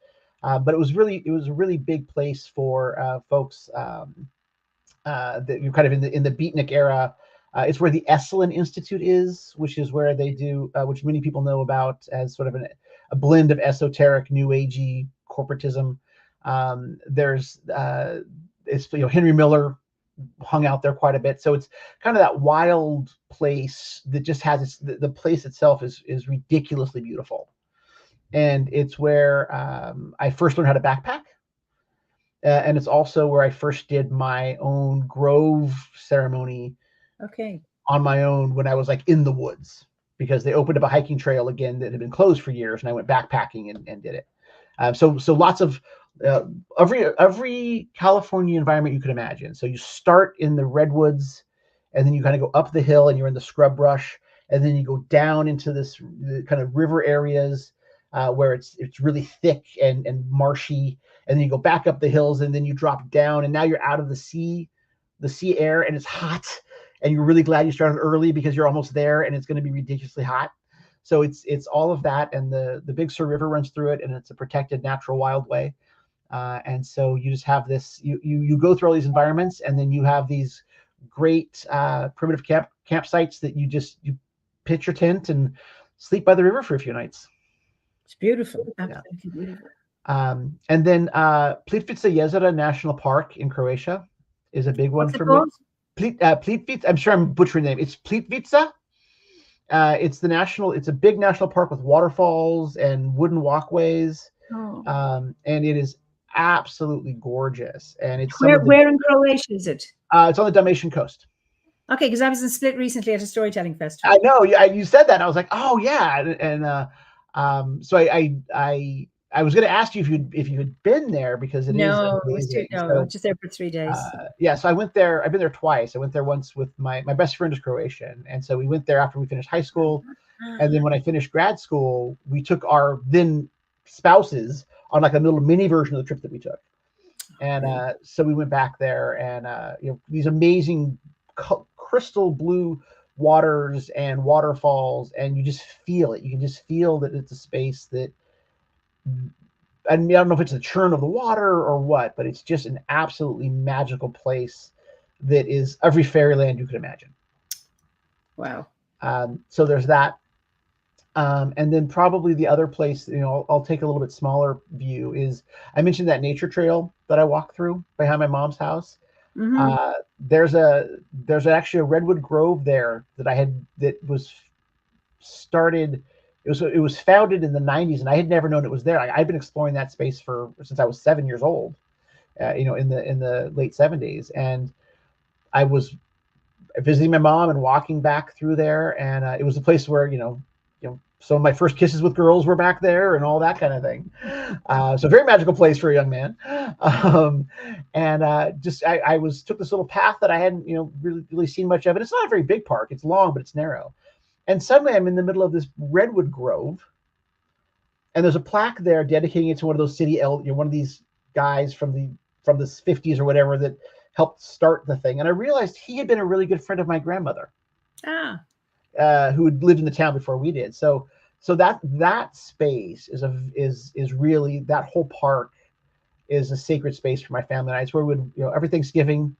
But it was a really big place for folks that you're kind of in the beatnik era. It's where the Esalen Institute is, which is where they do, which many people know about as sort of a blend of esoteric, new agey corporatism. There's Henry Miller hung out there quite a bit. So it's kind of that wild place that just has the place itself is ridiculously beautiful. And it's where I first learned how to backpack. And it's also where I first did my own grove ceremony on my own when I was like in the woods, because they opened up a hiking trail again that had been closed for years, and I went backpacking and did it. So lots of every California environment you could imagine. So you start in the redwoods, and then you kind of go up the hill, and you're in the scrub brush, and then you go down into this kind of river areas where it's really thick and marshy, and then you go back up the hills, and then you drop down, and now you're out of the sea air, and it's hot, and you're really glad you started early because you're almost there, and it's going to be ridiculously hot. So it's all of that, and the Big Sur River runs through it, and it's a protected natural wildway. And so you just have this, you go through all these environments, and then you have these great primitive campsites that you pitch your tent and sleep by the river for a few nights. It's beautiful. Absolutely beautiful. And then Plitvice Jezera National Park in Croatia is a big one for me. Plitvice, I'm sure I'm butchering the name. It's Plitvice. It's a big national park with waterfalls and wooden walkways. And it is absolutely gorgeous. And it's where in Croatia is it? It's on the Dalmatian coast. Okay, because I was in Split recently at a storytelling festival. I know. You said that, and I was like, oh yeah. And so I was going to ask you if you had been there, because it is amazing. I was just there for 3 days. So I went there. I've been there twice. I went there once with my best friend is Croatian, and so we went there after we finished high school, and then when I finished grad school, we took our then spouses on like a little mini version of the trip that we took, and so we went back there, and these amazing crystal blue waters and waterfalls, and you just feel it. You can just feel that it's a space that. I don't know if it's the churn of the water or what, but it's just an absolutely magical place that is every fairyland you could imagine. Wow. So there's that. And then probably the other place, I'll take a little bit smaller view, is I mentioned that nature trail that I walked through behind my mom's house. Mm-hmm. There's actually a redwood grove there that was started. It was founded in the 90s, and I had never known it was there. I've been exploring that space since I was 7 years old, in the late 70s, and I visiting my mom and walking back through there, and it was a place where some of my first kisses with girls were back there and all that kind of thing. So very magical place for a young man. I took this little path that I hadn't really seen much of. And it's not a very big park. It's long, but it's narrow. And suddenly I'm in the middle of this redwood grove, and there's a plaque there dedicating it to one of those one of these guys from the 50s or whatever that helped start the thing. And I realized he had been a really good friend of my grandmother. Who had lived in the town before we did. So that space is really, that whole park is a sacred space for my family and I. It's where every Thanksgiving,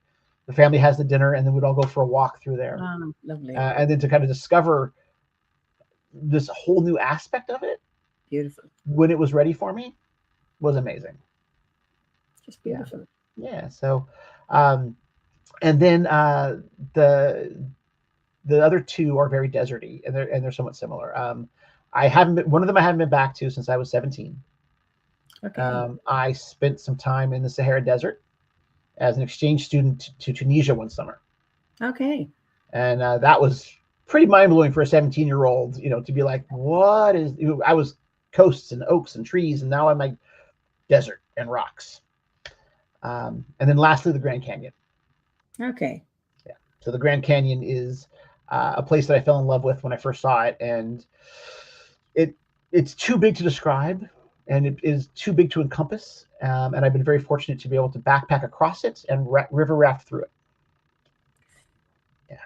the family has the dinner, and then we'd all go for a walk through there. Oh, lovely. And then to kind of discover this whole new aspect of it, beautiful, when it was ready for me, was amazing. Just beautiful. Yeah. So, and then the other two are very deserty, and they're somewhat similar. One of them I haven't been back to since I was 17. Okay. I spent some time in the Sahara Desert as an exchange student to Tunisia one summer. Okay. And that was pretty mind-blowing for a 17-year-old, to be like, what is, I was coasts and oaks and trees, and now I'm like desert and rocks. And then lastly, the Grand Canyon. Okay. Yeah. So the Grand Canyon is a place that I fell in love with when I first saw it, and it's too big to describe, and it is too big to encompass. And I've been very fortunate to be able to backpack across it and river raft through it. Yeah.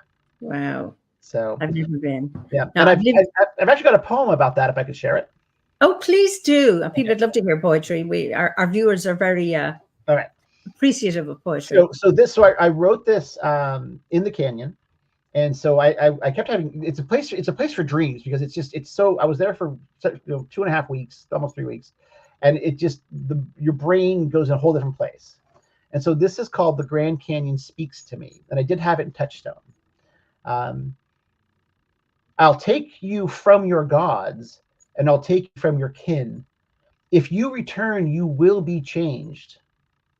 Wow. So I've never been. Yeah. No, and I've actually got a poem about that if I could share it. Oh, please do. People would love to hear poetry. Our viewers are very all right, appreciative of poetry. So I wrote this in the canyon. And so I kept having, it's a place for dreams, because I was there for 2.5 weeks, almost 3 weeks. And it just, your brain goes in a whole different place. And so this is called The Grand Canyon Speaks to Me. And I did have it in Touchstone. I'll take you from your gods, and I'll take you from your kin. If you return, you will be changed,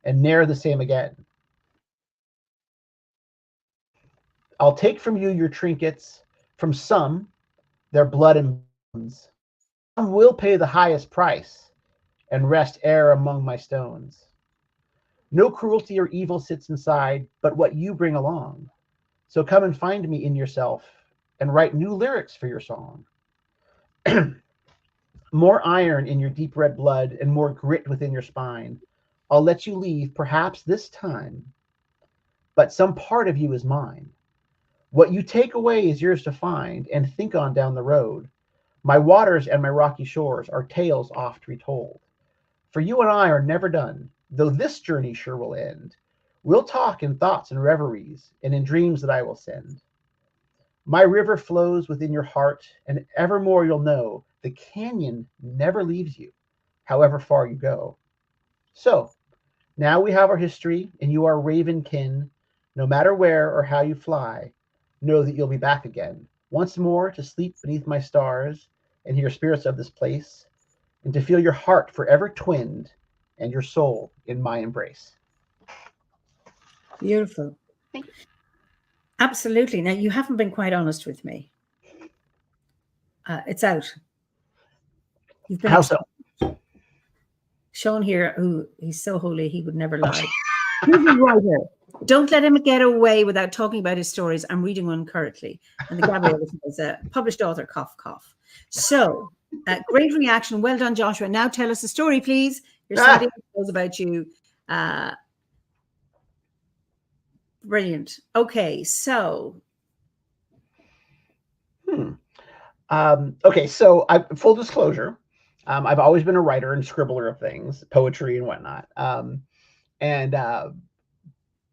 and ne'er the same again. I'll take from you your trinkets, from some their blood and bones. Some will pay the highest price, and rest e'er among my stones. No cruelty or evil sits inside, but what you bring along. So come and find me in yourself, and write new lyrics for your song. More iron in your deep red blood, and more grit within your spine. I'll let you leave, perhaps this time, but some part of you is mine. What you take away is yours to find and think on down the road. My waters and my rocky shores are tales oft retold. For you and I are never done, though this journey sure will end. We'll talk in thoughts and reveries, and in dreams that I will send. My river flows within your heart, and evermore you'll know the canyon never leaves you, however far you go. So, now we have our history, and you are raven kin. No matter where or how you fly, know that you'll be back again, once more to sleep beneath my stars and hear spirits of this place, and to feel your heart forever twinned and your soul in my embrace. Beautiful. Thank you. Absolutely. Now, you haven't been quite honest with me. It's out. You've been How so? Sean here, he's so holy, he would never lie. He's a writer. Don't let him get away without talking about his stories. I'm reading one currently. And the Gabrielle is a published author, cough, cough. So, great reaction. Well done, Joshua. Now tell us a story, please. Here's somebody who knows about you. Brilliant. Okay, so. Okay, so full disclosure, I've always been a writer and scribbler of things, poetry and whatnot.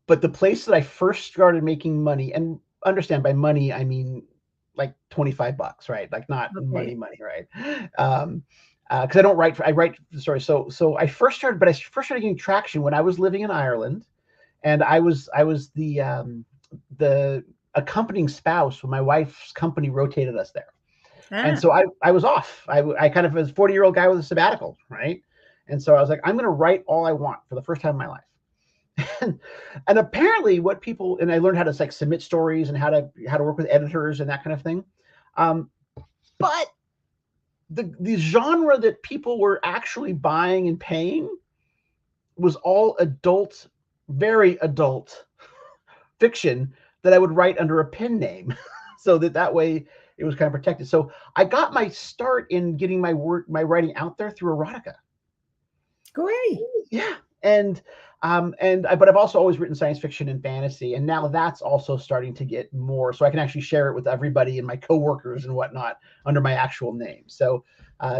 But the place that I first started making money, and understand by money, I mean like $25, right? Like not money, right? Because I don't write, I write the story. So I first started getting traction when I was living in Ireland, and I was the accompanying spouse when my wife's company rotated us there. And so I was off. I kind of was a 40-year-old guy with a sabbatical, right? And so I was like, I'm going to write all I want for the first time in my life. and apparently what people, and I learned how to like submit stories and how to work with editors and that kind of thing. But the genre that people were actually buying and paying was all adult, very adult fiction that I would write under a pen name, so that way it was kind of protected. So I got my start in getting my writing out there through erotica. Great. Yeah. But I've also always written science fiction and fantasy, and now that's also starting to get more, so I can actually share it with everybody and my coworkers and whatnot under my actual name. So,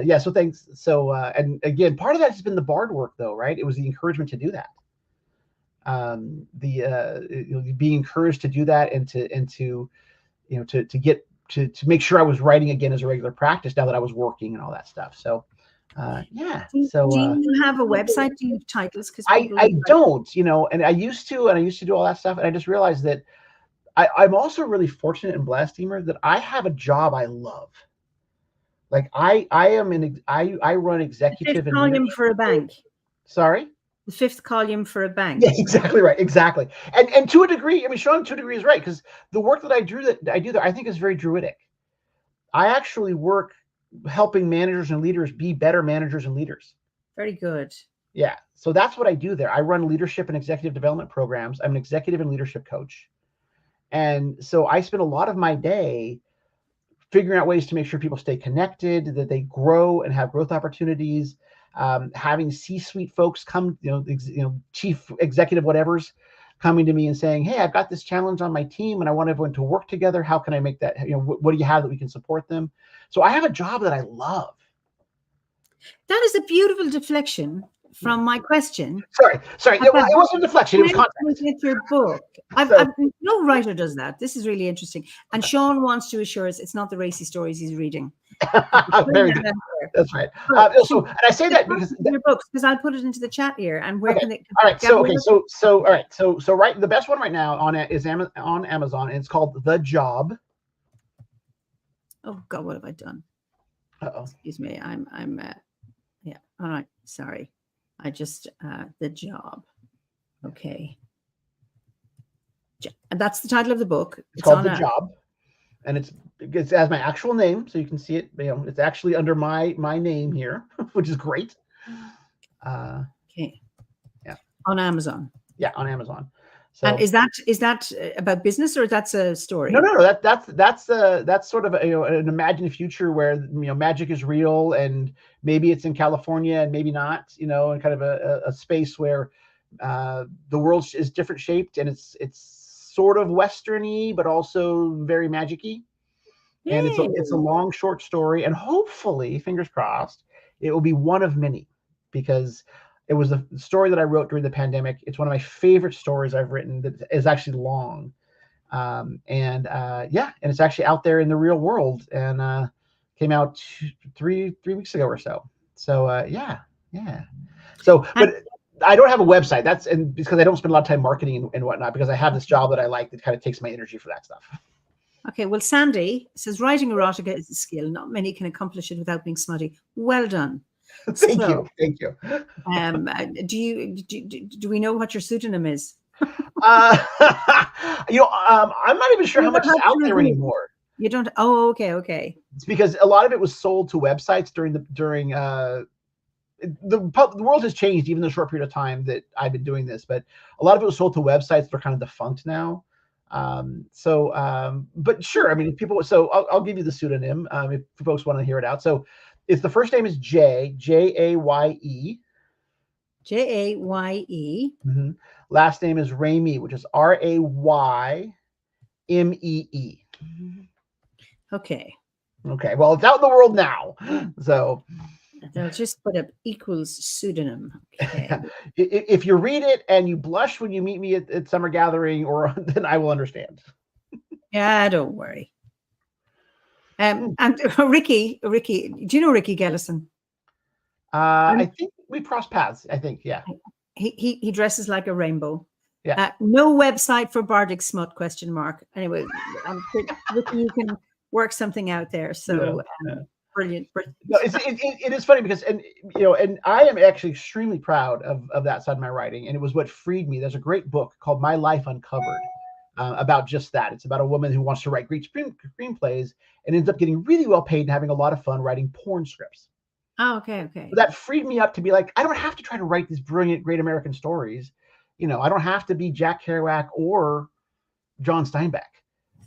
yeah. So thanks. So, and again, part of that has been the Bard work, though, right? It was the encouragement to do that. Being encouraged to do that, and to make sure I was writing again as a regular practice now that I was working and all that stuff. So. Yeah. So do you have a website? Do you have titles? Because I don't, and I used to do all that stuff, and I just realized that I'm also really fortunate and blessed, Eimear, that I have a job I love. Like I run executive. The fifth column for a bank. Sorry. The fifth column for a bank. Yeah, exactly right. Exactly. And to a degree, I mean, Sean, to a degree is right, because the work that I do there, I think is very druidic. I actually work helping managers and leaders be better managers and leaders. Very good. Yeah. So that's what I do there. I run leadership and executive development programs. I'm an executive and leadership coach. And so I spend a lot of my day figuring out ways to make sure people stay connected, that they grow and have growth opportunities, having C-suite folks come, chief executive whatevers coming to me and saying, hey, I've got this challenge on my team and I want everyone to work together. How can I make that, what do you have that we can support them? So I have a job that I love. That is a beautiful deflection from my question. Sorry. It wasn't a deflection. It was context. With your book. No writer does that. This is really interesting. And Sean wants to assure us it's not the racy stories he's reading. Very good. That's right. And I say that because your books, because I'll put it into the chat here. And where can they? All right. So right. The best one right now on it is on Amazon, and it's called The Job. Oh God, what have I done? Excuse me. Yeah. All right. Sorry. I just The Job. Okay. And that's the title of the book. It's called The Job, and it has my actual name, so you can see it. It's actually under my name here, which is great. Okay. Yeah. On Amazon. Yeah, on Amazon. So, and is that about business, or that's a story? No. That's sort of an imagined future where magic is real, and maybe it's in California and maybe not. And kind of a space where the world is different shaped, and it's sort of Western-y, but also very magic-y. And it's a long short story, and hopefully, fingers crossed, it will be one of many, because it was a story that I wrote during the pandemic. It's one of my favorite stories I've written that is actually long. And it's actually out there in the real world, and came out 3 weeks ago or so. So, yeah. So, but I don't have a website. That's because I don't spend a lot of time marketing and whatnot, because I have this job that I like that kind of takes my energy for that stuff. Okay, well, Sandy says writing erotica is a skill. Not many can accomplish it without being smutty. Well done. Thank you. Do we know what your pseudonym is? I'm not even sure how much is out there anymore. You don't? Oh, okay. It's because a lot of it was sold to websites during the world has changed even in the short period of time that I've been doing this, but a lot of it was sold to websites that are kind of defunct now. But sure, I mean, if people, so I'll give you the pseudonym if folks want to hear it out. So it's the first name is Jaye. Jaye. Mm-hmm. Last name is Raymee, which is Raymee. Okay. Well, it's out in the world now, so they'll just put up equals pseudonym. Okay. If you read it and you blush when you meet me at summer gathering, then I will understand. Yeah, don't worry. And Ricky, do you know Ricky Gellison? I think we crossed paths. I think, yeah. He dresses like a rainbow. Yeah. No website for Bardic Smut ? Anyway, Ricky, you can work something out there. So Brilliant, brilliant. No, it is funny because, and I am actually extremely proud of that side of my writing, and it was what freed me. There's a great book called My Life Uncovered about just that. It's about a woman who wants to write great screenplays and ends up getting really well paid and having a lot of fun writing porn scripts. Oh, okay. But that freed me up to be like, I don't have to try to write these brilliant, great American stories. I don't have to be Jack Kerouac or John Steinbeck.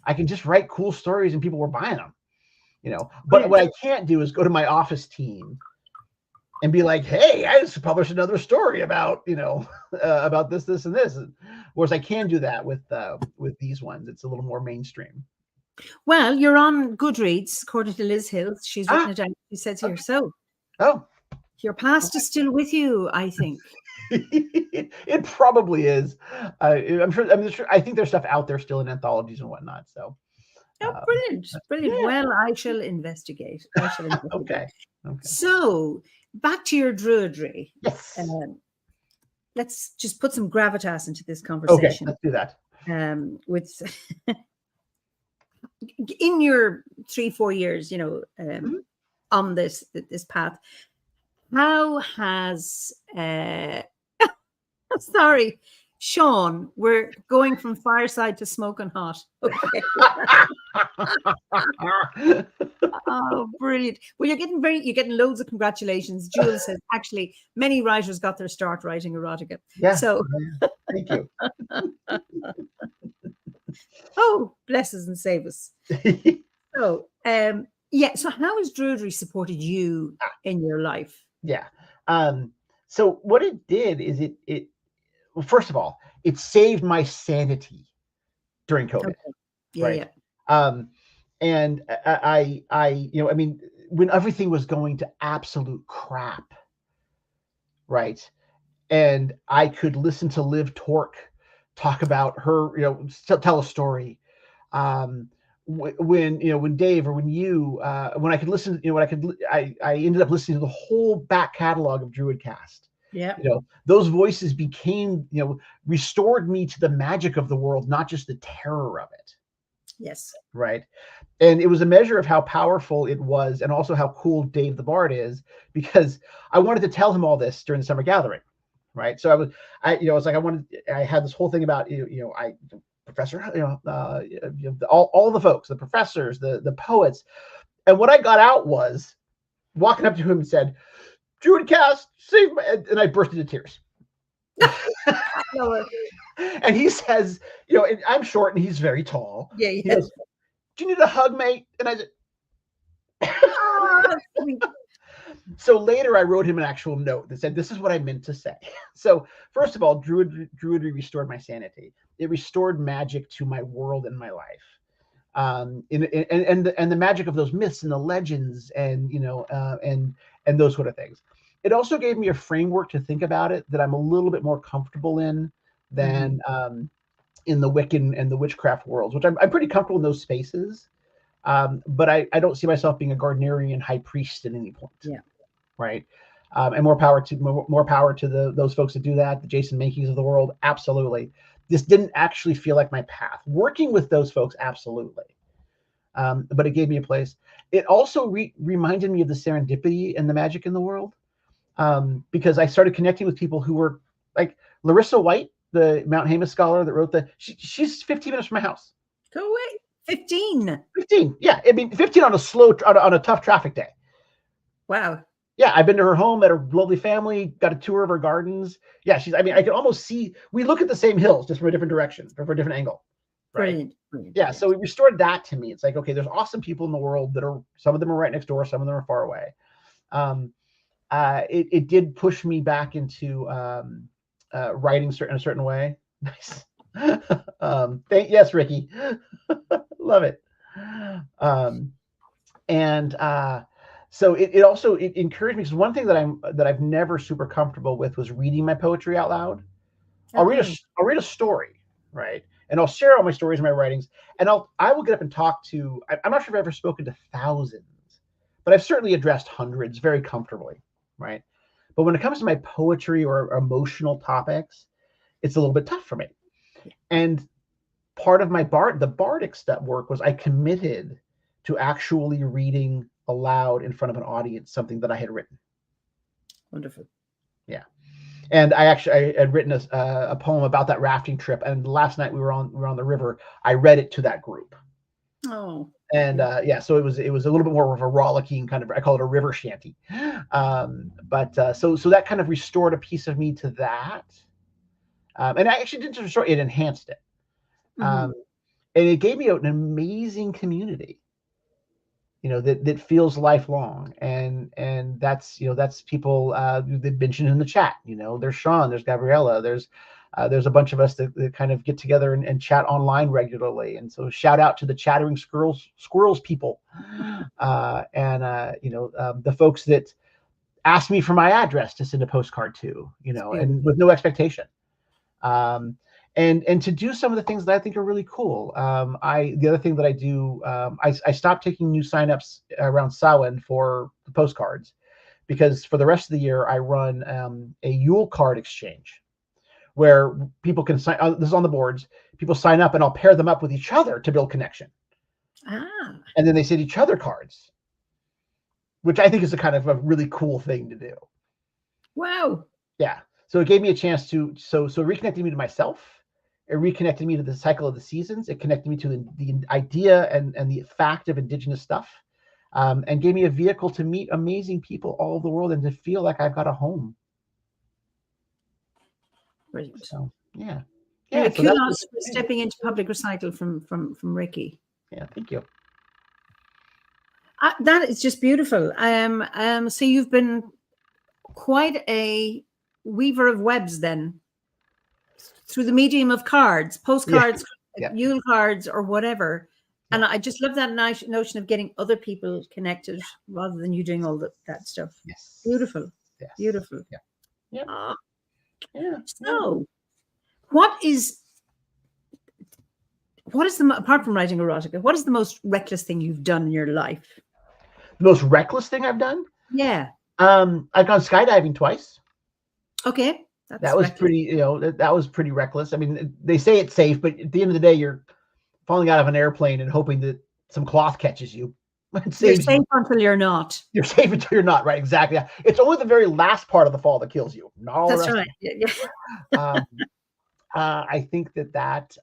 I can just write cool stories and people were buying them. But what I can't do is go to my office team and be like, hey, I just published another story about, about this, and this. Whereas I can do that with these ones. It's a little more mainstream. Well, you're on Goodreads, according to Liz Hills. She's written it down. She says here, so. Oh. Your past is still with you, I think. It probably is. I'm sure. I think there's stuff out there still in anthologies and whatnot. So. Oh, brilliant. Yeah. Well, I shall investigate. Okay. So, back to your druidry. Yes. Let's just put some gravitas into this conversation. Okay, let's do that. With in your 3-4 years, on this path, how has sorry, Sean, we're going from fireside to smoking hot. Okay. Oh, brilliant. Well, you're getting loads of congratulations. Jules says, actually, many writers got their start writing erotica. Yeah. So thank you. Oh, bless us and save us. So, so how has druidry supported you in your life? Yeah. So what it did is well, first of all, it saved my sanity during COVID. Okay. Yeah, right? Yeah. And I when everything was going to absolute crap, right? And I could listen to Liv Torque talk about her, tell a story. When Dave or when I could listen, I ended up listening to the whole back catalog of Druidcast. Yeah. Those voices became, restored me to the magic of the world, not just the terror of it. Yes. Right. And it was a measure of how powerful it was and also how cool Dave the Bard is, because I wanted to tell him all this during the summer gathering. Right. So I had this whole thing about, Professor, all the folks, the professors, the poets. And what I got out was walking up to him and said, Druidcast, save me. And I burst into tears. And he says, and I'm short and he's very tall. Yeah. He goes, do you need a hug, mate? And I said, So later I wrote him an actual note that said, this is what I meant to say. So first of all, druidry restored my sanity. It restored magic to my world and my life. And the magic of those myths and the legends and those sort of things. It also gave me a framework to think about it that I'm a little bit more comfortable in than in the Wiccan and the witchcraft worlds, which I'm pretty comfortable in those spaces. But I don't see myself being a Gardnerian high priest at any point. Yeah. Right. And more power to those folks that do that, the Jason Mankes of the world. Absolutely. This didn't actually feel like my path. Working with those folks, absolutely. But it gave me a place. It also reminded me of the serendipity and the magic in the world, because I started connecting with people who were like Larissa White, the Mount Hamas scholar that wrote she's 15 minutes from my house. Go away. 15. 15. Yeah. I mean, 15 on a tough traffic day. Wow. Yeah, I've been to her home, met her lovely family, got a tour of her gardens. Yeah, I can almost see, we look at the same hills just from a different direction, from a different angle. Right? Brilliant. Yeah, so we restored that to me. It's like, okay, there's awesome people in the world some of them are right next door, some of them are far away. It did push me back into writing in a certain way. Nice. Yes, Ricky. Love it. So it also encouraged me, because one thing that I've never super comfortable with was reading my poetry out loud. Okay. I'll read a story, right? And I'll share all my stories and my writings, and I will get up and talk to. I'm not sure if I've ever spoken to thousands, but I've certainly addressed hundreds very comfortably, right? But when it comes to my poetry or emotional topics, it's a little bit tough for me. And part of the bardic step work was I committed to actually reading aloud in front of an audience something that I had written. Wonderful. Yeah. And I had written a poem about that rafting trip. And last night we were on the river. I read it to that group. Oh. And so it was a little bit more of a rollicking kind of, I call it a river shanty. So that kind of restored a piece of me to that. And I actually didn't restore it, enhanced it. And it gave me an amazing community, that feels lifelong. And that's people they've mentioned in the chat. There's Sean, there's Gabriella, there's a bunch of us that kind of get together and chat online regularly. And so shout out to the chattering squirrels people, the folks that asked me for my address to send a postcard to, and with no expectation. And to do some of the things that I think are really cool. The other thing that I do, I stopped taking new signups around Samhain for the postcards, because for the rest of the year I run a Yule card exchange, where people can sign. This is on the boards. People sign up, and I'll pair them up with each other to build connection. And then they send each other cards, which I think is a kind of a really cool thing to do. Wow. Yeah. So it gave me a chance to, so it reconnected me to myself. It reconnected me to the cycle of the seasons. It connected me to the idea and the fact of Indigenous stuff, and gave me a vehicle to meet amazing people all over the world and to feel like I've got a home. Brilliant. So, yeah. Anyway, kudos for stepping into public recital from Ricky. Yeah, thank you. That is just beautiful. So you've been quite a weaver of webs then, through the medium of cards, postcards, Yule cards, or whatever. And I just love that notion of getting other people connected rather than you doing all that stuff. Yes. Beautiful. Yes. Beautiful. Yeah. So, what is apart from writing erotica, what is the most reckless thing you've done in your life? The most reckless thing I've done? Yeah. I've gone skydiving twice. Okay. That was pretty, that was pretty reckless. I mean, they say it's safe, but at the end of the day, you're falling out of an airplane and hoping that some cloth catches you. You're safe until you're not. You're safe until you're not, right? Exactly. It's only the very last part of the fall that kills you. That's right. Yeah. I think that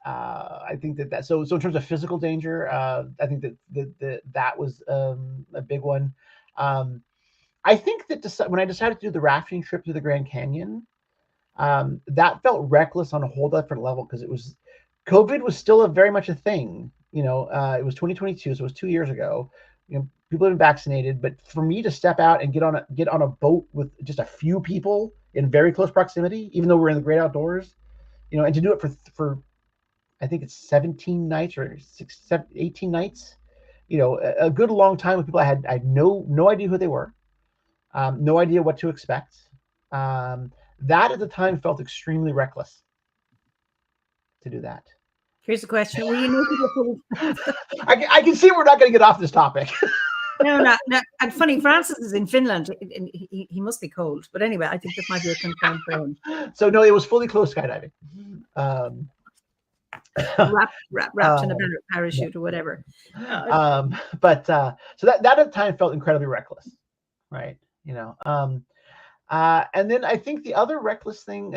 so in terms of physical danger, I think that was a big one. I think that when I decided to do the rafting trip to the Grand Canyon, that felt reckless on a whole different level, because COVID was still very much a thing. It was 2022, so it was 2 years ago. People had been vaccinated, but for me to step out and get on a boat with just a few people in very close proximity, even though we're in the great outdoors, and to do it for I think it's 17 nights or 18 nights, a good long time with people I had no idea who they were, no idea what to expect. That at the time felt extremely reckless to do that. Here's the question: will you know people? I can see we're not going to get off this topic. No. And funny, Francis is in Finland. He must be cold. But anyway, I think this might be a concern for him. So no, it was fully closed skydiving. Wrapped in a parachute or whatever. But so that at the time felt incredibly reckless, right? And then I think the other reckless thing,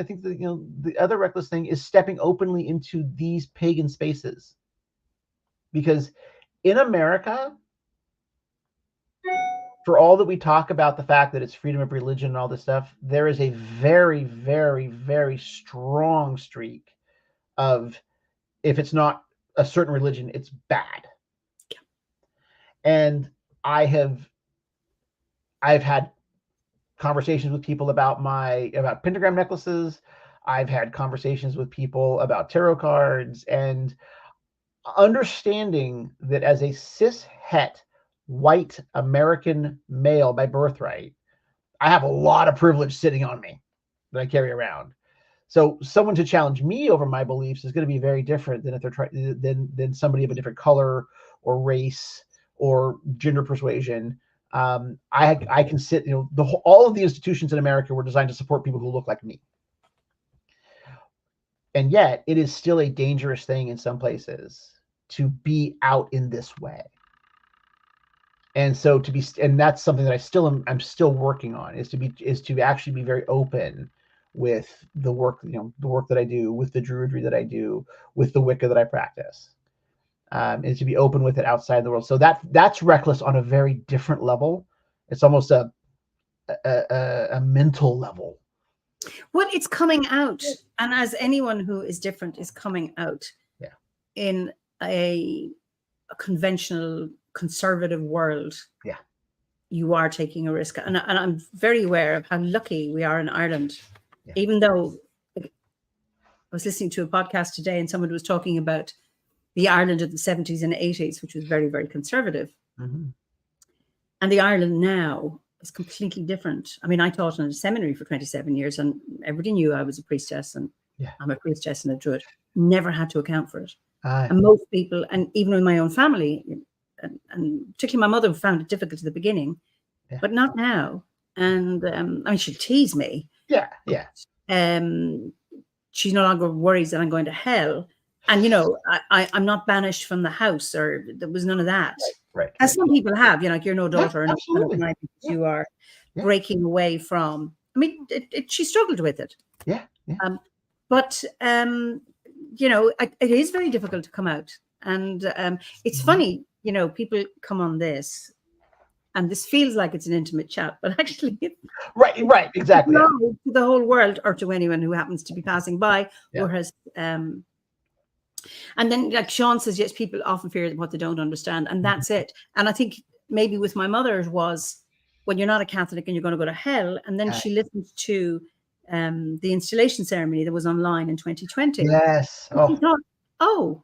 is stepping openly into these pagan spaces, because in America, for all that we talk about the fact that it's freedom of religion and all this stuff, there is a very, very, very strong streak of, if it's not a certain religion, it's bad. Yeah. And I've had conversations with people about pentagram necklaces. I've had conversations with people about tarot cards, and understanding that as a cis het white American male by birthright, I have a lot of privilege sitting on me that I carry around. So someone to challenge me over my beliefs is going to be very different than if they're than somebody of a different color or race or gender persuasion. I can sit, all of the institutions in America were designed to support people who look like me. And yet it is still a dangerous thing in some places to be out in this way. And so and that's something that I'm still working on, is to actually be very open with the work, the work that I do, with the druidry that I do, with the Wicca that I practice, is to be open with it outside the world. So that's reckless on a very different level. It's almost a mental level. Well, it's coming out, and as anyone who is different is coming out, in a conventional conservative world, you are taking a risk, and I'm very aware of how lucky we are in Ireland. Even though I was listening to a podcast today, and someone was talking about the Ireland of the 70s and 80s, which was very, very conservative, and the Ireland now is completely different. I mean, I taught in a seminary for 27 years, and everybody knew I was a priestess, and I'm a priestess and a druid. Never had to account for it. And most people, and even in my own family, and particularly my mother, found it difficult at the beginning, but not now. And I mean, she'll tease me. She no longer worries that I'm going to hell. And, I'm not banished from the house, or there was none of that. Right. As some people have, like you're no daughter, and you are breaking away from. I mean, she struggled with it. But it is very difficult to come out, and it's funny, people come on this, and this feels like it's an intimate chat, but actually, right, exactly, to the whole world, or to anyone who happens to be passing by, or has. And then, like Sean says, yes, people often fear what they don't understand, and that's it. And I think maybe with my mother it was, when you're not a Catholic and you're going to go to hell, and then she listened to the installation ceremony that was online in 2020. Yes. And she thought, I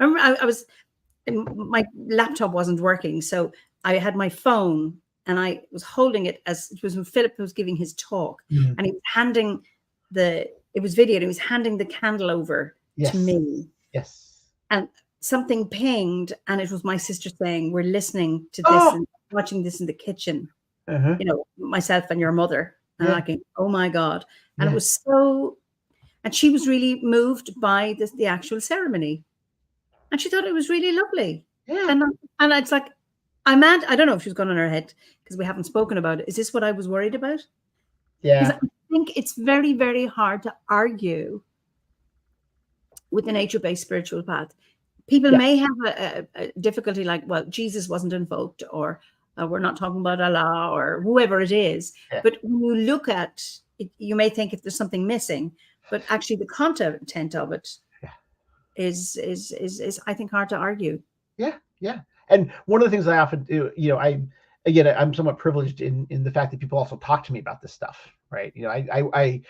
remember my laptop wasn't working, so I had my phone and I was holding it, as it was when Philip was giving his talk, and he was handing it was video, and he was handing the candle over to me. And something pinged, and it was my sister saying, "We're listening to this and watching this in the kitchen." Myself and your mother. And I'm like, oh my God. And it was so, and she was really moved by the actual ceremony. And she thought it was really lovely. And it's like, I don't know if she was going on her head, because we haven't spoken about it. Is this what I was worried about? Because I think it's very, very hard to argue with a nature-based spiritual path. People may have a difficulty, like, well, Jesus wasn't invoked, or we're not talking about Allah, or whoever it is. But when you look at it, you may think if there's something missing, but actually the content of it is I think hard to argue. And one of the things I often do, I'm somewhat privileged in the fact that people also talk to me about this stuff, right? A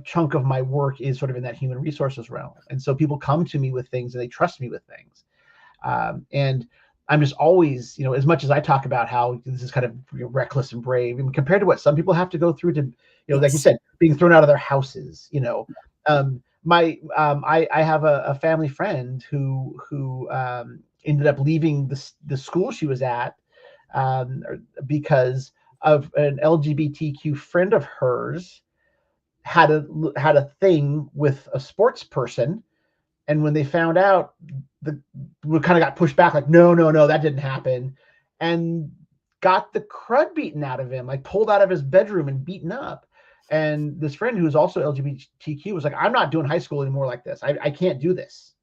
chunk of my work is sort of in that human resources realm, and so people come to me with things, and they trust me with things, and I'm just always, as much as I talk about how this is kind of reckless and brave, I mean, compared to what some people have to go through to, like you said, being thrown out of their houses, I have a family friend who ended up leaving the school she was at because of an LGBTQ friend of hers had a thing with a sports person. And when they found out, we kind of got pushed back, like, no, that didn't happen, and got the crud beaten out of him, like pulled out of his bedroom and beaten up. And this friend, who is also LGBTQ, was like, I'm not doing high school anymore like this. I can't do this.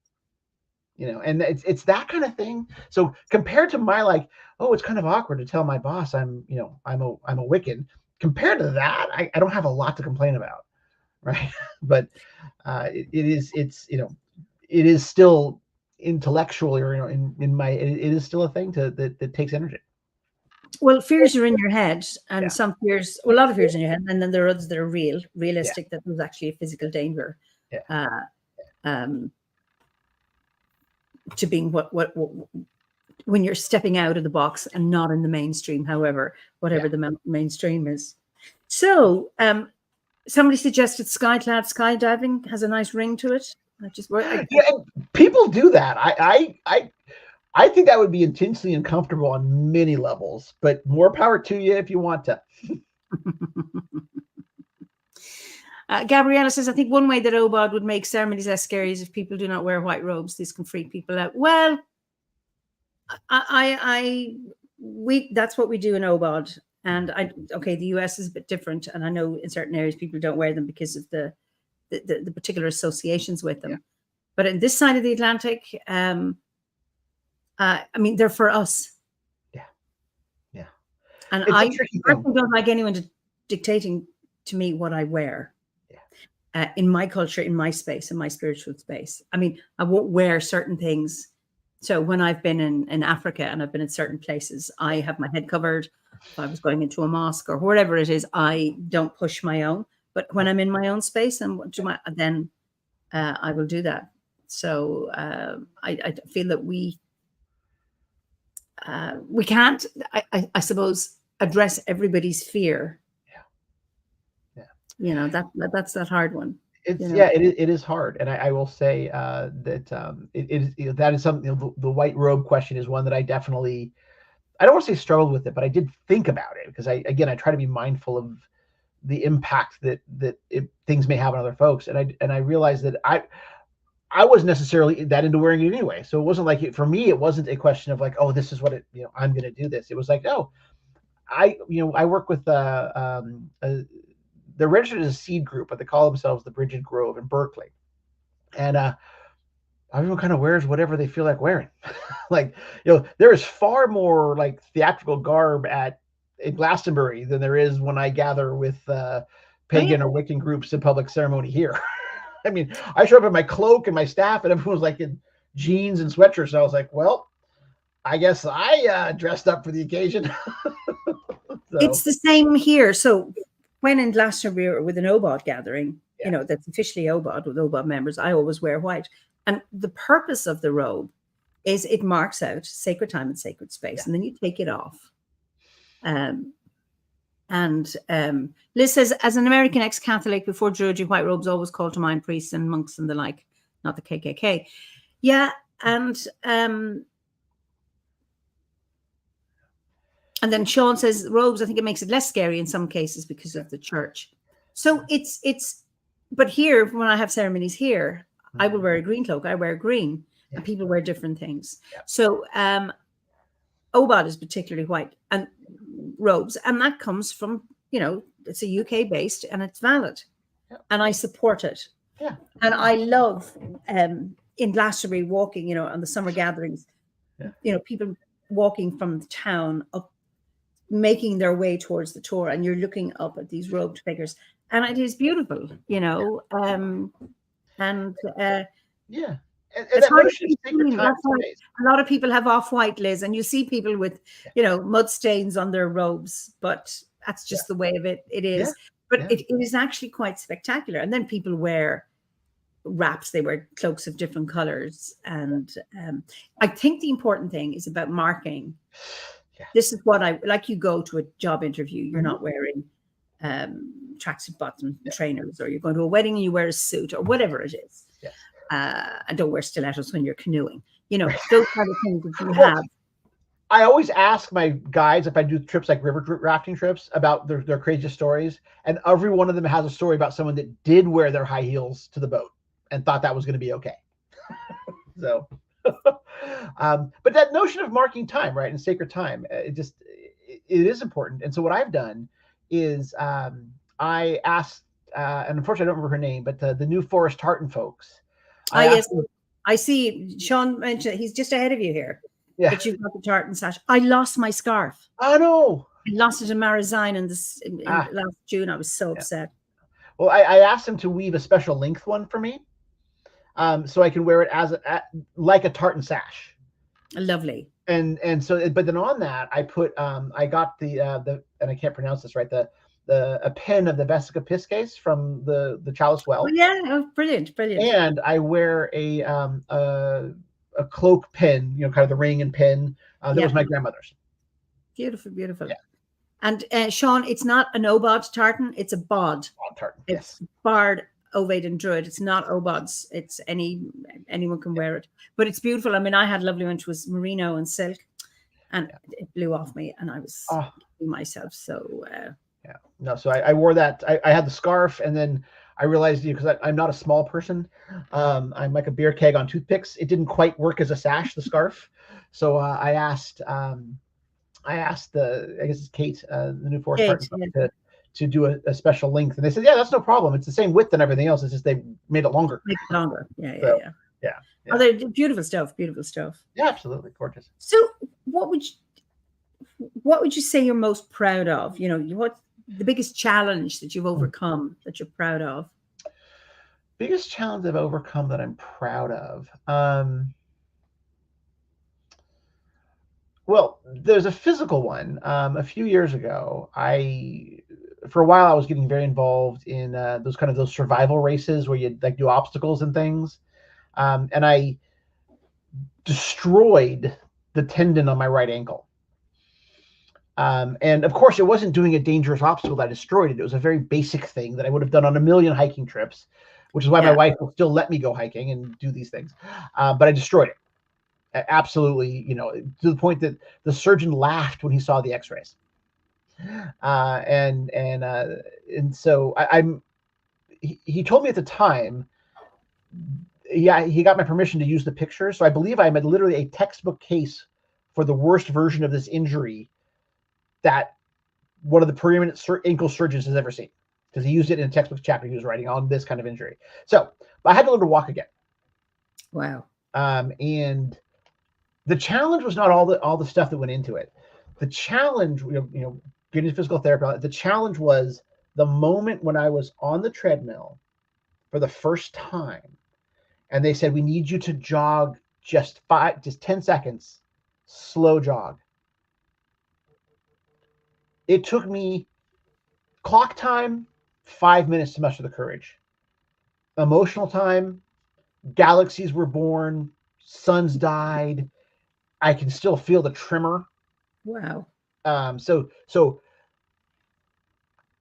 And it's that kind of thing. So compared to my, like, it's kind of awkward to tell my boss I'm a Wiccan, compared to that, I don't have a lot to complain about, right? But it is still intellectually, or it is still a thing that takes energy. Well, fears are in your head, and some fears, a lot of fears in your head, and then there are others that are realistic, that there's actually a physical danger to being what when you're stepping out of the box and not in the mainstream, whatever the mainstream is. So somebody suggested skydiving has a nice ring to it. People do that. I think that would be intensely uncomfortable on many levels, but more power to you if you want to. Gabriella says, I think one way that Obod would make ceremonies less scary is if people do not wear white robes. This can freak people out. Well, That's what we do in OBOD. And the US is a bit different. And I know in certain areas people don't wear them because of the particular associations with them. Yeah. But in this side of the Atlantic, I mean, they're for us. Yeah. And It's I a tricky personally thing. don't like anyone dictating to me what I wear. In my culture, in my space, in my spiritual space. I mean, I won't wear certain things. So when I've been in Africa and I've been in certain places, I have my head covered. If I was going into a mosque or whatever it is, I don't push my own. But when I'm in my own space and then I will do that. So I feel that we can't, I suppose, address everybody's fear. You know, that's that hard one. It's you know? it is hard, and I will say that it is that is something. The white robe question is one that I definitely, I don't want to say struggled with it, but I did think about it because I try to be mindful of the impact that things may have on other folks, and I realized that I wasn't necessarily that into wearing it anyway, so it wasn't like for me it wasn't a question of like, oh, this is what I'm going to do this. It was like, no, I work with they're registered as a seed group, but they call themselves the Bridget Grove in Berkeley. And everyone kind of wears whatever they feel like wearing. Like, there is far more like theatrical garb in Glastonbury than there is when I gather with pagan or Wiccan groups in public ceremony here. I mean, I show up in my cloak and my staff, and everyone's like in jeans and sweatshirts. So I was like, well, I guess I dressed up for the occasion. So. It's the same here. So when in Glastonbury with an OBOD gathering, that's officially OBOD with OBOD members, I always wear white. And the purpose of the robe is it marks out sacred time and sacred space. And then you take it off. Liz says, as an American ex-Catholic, before Druidry, white robes always called to mind priests and monks and the like, not the KKK. Yeah. And then Sean says, robes, I think it makes it less scary in some cases because of the church. So but here, when I have ceremonies here, I will wear a green cloak. I wear green, and people wear different things. So OBOD is particularly white and robes, and that comes from, it's a UK based and it's valid. And I support it. And I love in Glastonbury walking, on the summer gatherings, people walking from the town up, making their way towards the tour, and you're looking up at these robed figures, and it is beautiful, and it's hard to a lot of people have off-white, Liz, and you see people with mud stains on their robes, but that's just the way of it is. But it is actually quite spectacular. And then people wear wraps, they wear cloaks of different colors, and I think the important thing is about marking. This is what I like. You go to a job interview, you're not wearing tracksuit bottom trainers, or you're going to a wedding and you wear a suit or whatever it is. And don't wear stilettos when you're canoeing. Those kind of things that you have. I always ask my guides if I do trips like river rafting trips about their craziest stories, and every one of them has a story about someone that did wear their high heels to the boat and thought that was going to be okay. So. But that notion of marking time, right, and sacred time, it is important. And so what I've done is I asked, and unfortunately I don't remember her name, but the New Forest Tartan folks. Yes, I see. Sean mentioned he's just ahead of you here. Yeah, but you've got the tartan sash. I lost my scarf. Oh no! I lost it in Marizine in last June. I was so upset. Well, I asked him to weave a special length one for me. So I can wear it as like a tartan sash. Lovely. And so, but then on that, I put I got the and I can't pronounce this right, a pin of the Vesica pisces from the Chalice Well. Oh, yeah, brilliant. And I wear a cloak pin, kind of the ring and pin that was my grandmother's. Beautiful. Yeah. And Sean, it's not an OBOD tartan; it's a bod. Tartan. It's Bard, Ovade, and Druid. It's not OBODs. It's anyone can wear it, but it's beautiful. I mean, I had a lovely one, which was merino and silk, and it blew off me, and I was myself. So no, so I wore that. I had the scarf, and then I realized, because I'm not a small person, I'm like a beer keg on toothpicks. It didn't quite work as a sash, the scarf. So I asked I guess it's Kate, the new Forest Kate, partner, yeah. to do a special length. And they said, yeah, that's no problem. It's the same width and everything else. It's just they made it longer. Make it longer. Yeah. So, Oh, yeah. they're beautiful stuff. Beautiful stuff. Yeah, absolutely. Gorgeous. So what would you say you're most proud of? You know, what's the biggest challenge that you've overcome that you're proud of? Biggest challenge I've overcome that I'm proud of. Well, there's a physical one. A few years ago, for a while, I was getting very involved in those survival races where you like do obstacles and things. And I destroyed the tendon on my right ankle. And of course, it wasn't doing a dangerous obstacle that I destroyed it. It was a very basic thing that I would have done on a million hiking trips, which is why my wife will still let me go hiking and do these things. But I destroyed it. Absolutely, to the point that the surgeon laughed when he saw the x-rays. And so he told me at the time, yeah, he got my permission to use the pictures. So I believe I'm literally a textbook case for the worst version of this injury that one of the preeminent ankle surgeons has ever seen, because he used it in a textbook chapter he was writing on this kind of injury. So I had to learn to walk again. Wow. And the challenge was not all the stuff that went into it. The challenge, getting to physical therapy, the challenge was the moment when I was on the treadmill for the first time, and they said, we need you to jog just 10 seconds, slow jog. It took me clock time, 5 minutes to muster the courage. Emotional time, galaxies were born, suns died. I can still feel the tremor. Wow. So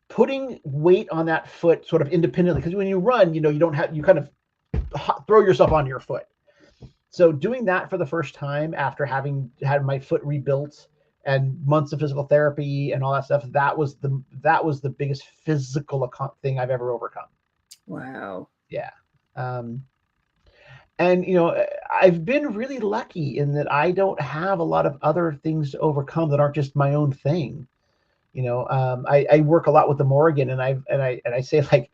putting weight on that foot sort of independently, because when you run, you kind of throw yourself onto your foot. So doing that for the first time after having had my foot rebuilt and months of physical therapy and all that stuff, that was the biggest physical thing I've ever overcome. Wow. Yeah. And, I've been really lucky in that I don't have a lot of other things to overcome that aren't just my own thing. I work a lot with the Morrigan, and I say, like,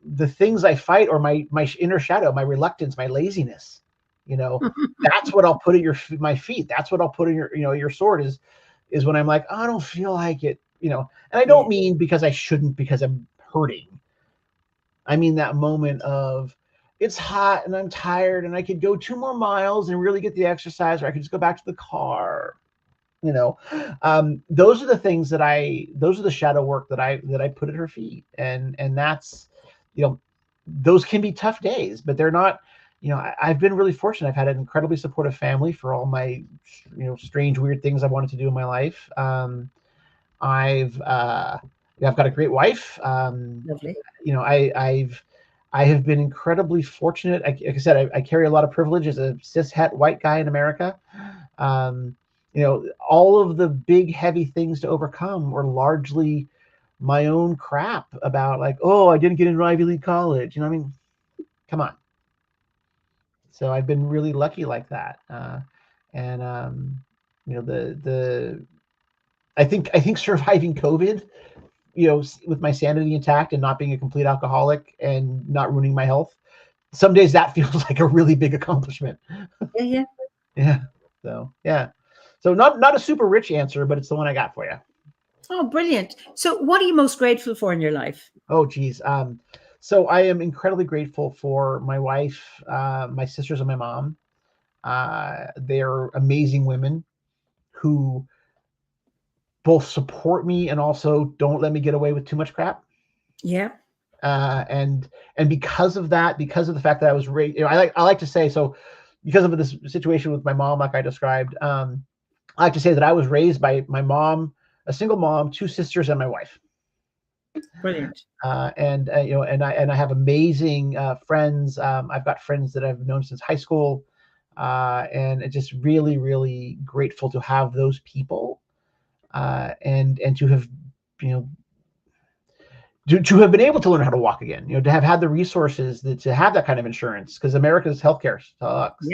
the things I fight are my inner shadow, my reluctance, my laziness. That's what I'll put at my feet. That's what I'll put in your sword is when I'm like, oh, I don't feel like it, and I don't mean because I shouldn't, because I'm hurting. I mean that moment of, it's hot and I'm tired and I could go 2 more miles and really get the exercise, or I could just go back to the car. Those are the things those are the shadow work that I put at her feet. And that's, those can be tough days, but they're not, I've been really fortunate. I've had an incredibly supportive family for all my, strange, weird things I wanted to do in my life. I've got a great wife. Lovely. I have been incredibly fortunate. Like I said, I carry a lot of privilege as a cis-het white guy in America. All of the big, heavy things to overcome were largely my own crap about, like, oh, I didn't get into Ivy League college. I mean, come on. So I've been really lucky like that. I think surviving COVID, with my sanity intact and not being a complete alcoholic and not ruining my health, some days that feels like a really big accomplishment. Yeah. Yeah. So, yeah. So not a super rich answer, but it's the one I got for you. Oh, brilliant. So what are you most grateful for in your life? Oh, geez. So I am incredibly grateful for my wife, my sisters, and my mom. They're amazing women who both support me and also don't let me get away with too much crap. Yeah. And because of that, because of the fact that I was raised, I like to say, so because of this situation with my mom, like I described, I like to say that I was raised by my mom, a single mom, 2 sisters, and my wife. Brilliant. And I have amazing friends. I've got friends that I've known since high school, and it's just really, really grateful to have those people, and to have, to have been able to learn how to walk again, to have had the resources to have that kind of insurance, because America's healthcare sucks.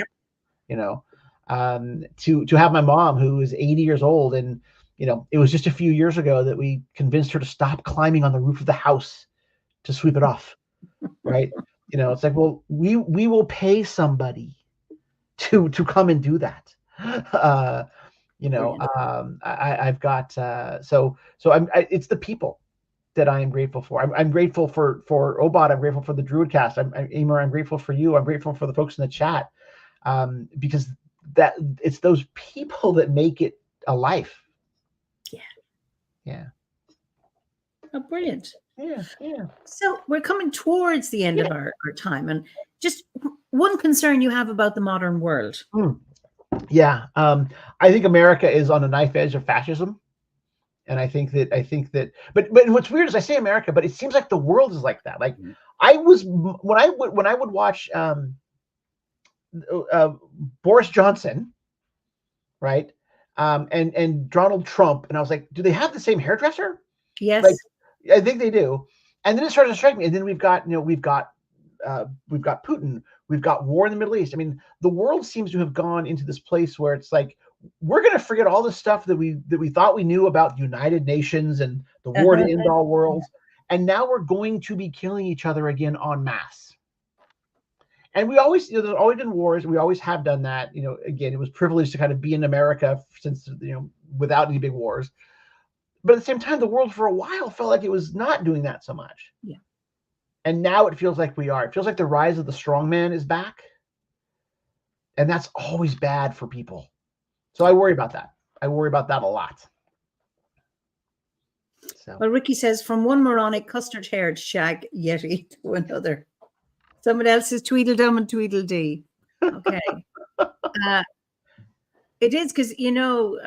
Yep. To have my mom, who is 80 years old, and it was just a few years ago that we convinced her to stop climbing on the roof of the house to sweep it off. Right? It's like, well, we will pay somebody to come and do that. I've got it's the people that I am grateful for. I'm grateful for Obot. I'm grateful for the Druidcast. Eimear, I'm grateful for you. I'm grateful for the folks in the chat, because that it's those people that make it a life. Yeah. Oh, brilliant. Yeah. So we're coming towards the end of our time, and just one concern you have about the modern world. Yeah. I think America is on a knife edge of fascism. And I think that, but what's weird is I say America, but it seems like the world is like that. Like when I would watch Boris Johnson, right, and Donald Trump, and I was like, do they have the same hairdresser? Yes, like, I think they do. And then it started to strike me. And then we've got Putin, we've got war in the Middle East. I mean, the world seems to have gone into this place where it's like, we're going to forget all the stuff that we thought we knew about the United Nations and the war to end all worlds. And now we're going to be killing each other again en masse. And we always, there's always been wars. We always have done that. Again, it was privileged to kind of be in America since, without any big wars. But at the same time, the world for a while felt like it was not doing that so much. Yeah. And now it feels like we are. It feels like the rise of the strongman is back. And that's always bad for people. So I worry about that. I worry about that a lot. So. Well, Ricky says, from one moronic custard-haired shag yeti to another. Someone else is Tweedledum and Tweedledee. Okay. It is because, I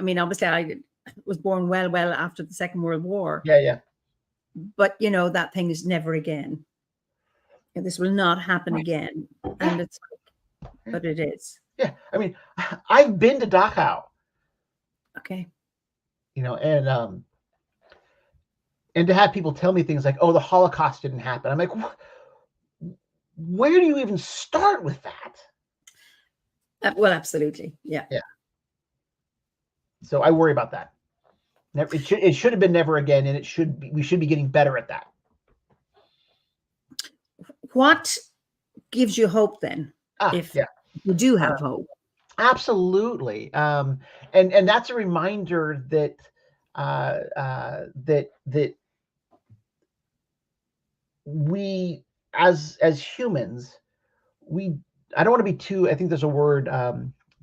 mean, obviously I was born well after the Second World War. Yeah. But, that thing is never again. And this will not happen again. And it's like, but it is. Yeah. I mean, I've been to Dachau. Okay. And to have people tell me things like, oh, the Holocaust didn't happen. I'm like, where do you even start with that? Well, absolutely. Yeah. So I worry about that. It should have been never again, and we should be getting better at that. What gives you hope then? If you do have hope? Absolutely. And that's a reminder that that we as humans, I don't want to be too, I think there's a word,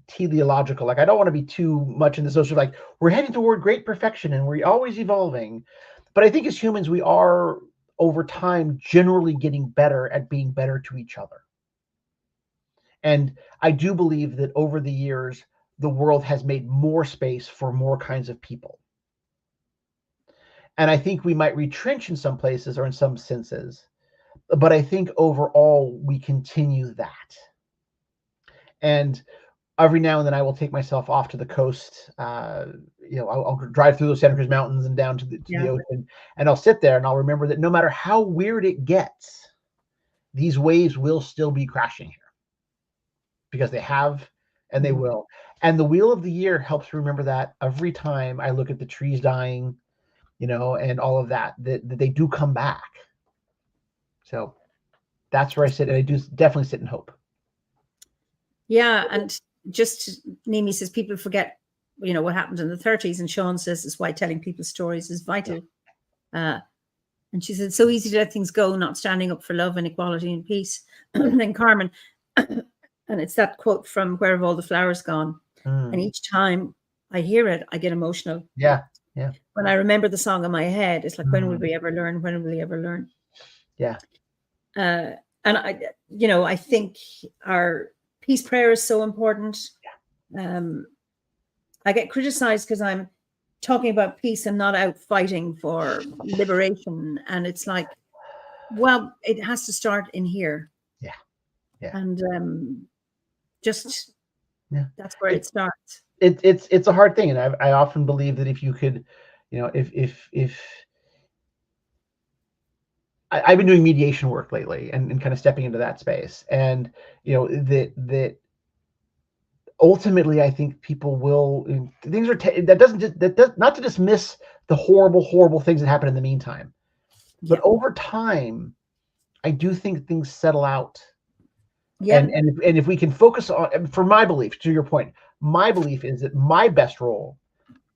teleological. Like, I don't want to be too much in the social, like, we're heading toward great perfection and we're always evolving. But I think as humans, we are over time generally getting better at being better to each other. And I do believe that over the years, the world has made more space for more kinds of people. And I think we might retrench in some places or in some senses, but I think overall we continue that. And every now and then I will take myself off to the coast. I'll drive through those Santa Cruz Mountains and down to the ocean, and I'll sit there and I'll remember that no matter how weird it gets, these waves will still be crashing here, because they have and they will. And the Wheel of the Year helps remember that every time I look at the trees dying, and all of that they do come back. So that's where I sit, and I do definitely sit in hope. Yeah, and just Nimi says people forget, what happened in the 30s, and Sean says it's why telling people stories is vital. And she said, it's so easy to let things go, not standing up for love and equality and peace. And then Carmen, and it's that quote from Where Have All the Flowers Gone? And each time I hear it, I get emotional. Yeah. When I remember the song in my head, it's like, when will we ever learn? When will we ever learn? Yeah. And I think our peace prayer is so important. I get criticized because I'm talking about peace and not out fighting for liberation. And it's like, well, it has to start in here. Yeah. And that's where it starts. It's a hard thing. And I often believe that if you could, if I've been doing mediation work lately and kind of stepping into that space. And, that ultimately I think people will, things are, that does not to dismiss the horrible, horrible things that happen in the meantime, but over time, I do think things settle out. And if we can focus on, for my belief, to your point, my belief is that my best role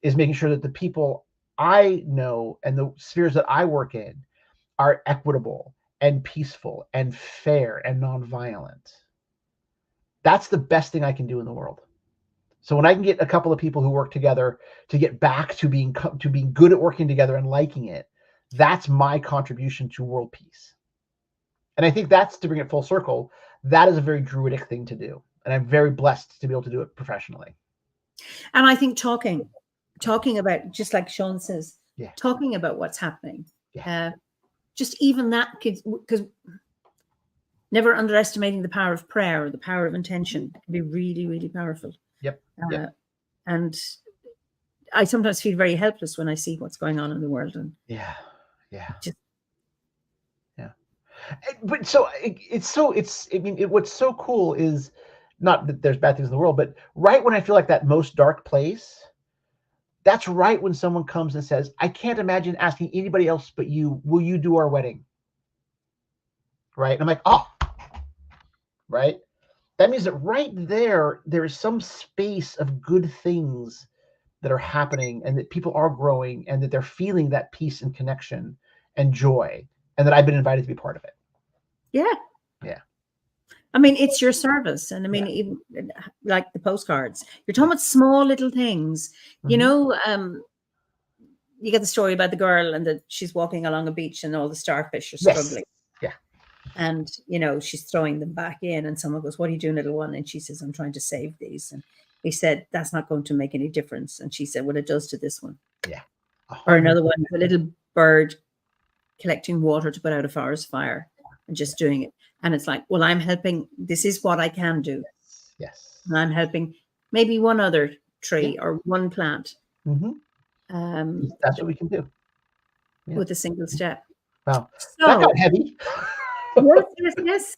is making sure that the people I know and the spheres that I work in are equitable and peaceful and fair and nonviolent. That's the best thing I can do in the world. So when I can get a couple of people who work together to get back to being good at working together and liking it, that's my contribution to world peace. And I think that's, to bring it full circle, that is a very druidic thing to do. And I'm very blessed to be able to do it professionally. And I think talking about, just like Sean says, talking about what's happening, just even that, because never underestimating the power of prayer or the power of intention can be really, really powerful. Yep. And I sometimes feel very helpless when I see what's going on in the world. And but so what's so cool is not that there's bad things in the world, but right when I feel like that most dark place, that's right when someone comes and says, I can't imagine asking anybody else but you, will you do our wedding? Right? And I'm like, oh, right? That means that right there is some space of good things that are happening and that people are growing and that they're feeling that peace and connection and joy, and that I've been invited to be part of it. Yeah. I mean, it's your service. And I mean, even like the postcards, you're talking about small little things, you know, you get the story about the girl and that she's walking along a beach and all the starfish are struggling. And, she's throwing them back in and someone goes, what are you doing, little one? And she says, I'm trying to save these. And he said, that's not going to make any difference. And she said, well, it does to this one. Or another one, a little bird collecting water to put out a forest fire and just doing it. And it's like, well, I'm helping. This is what I can do. Yes. And I'm helping maybe one other tree or one plant. That's what we can do. With a single step. Wow. So, that got heavy. yes.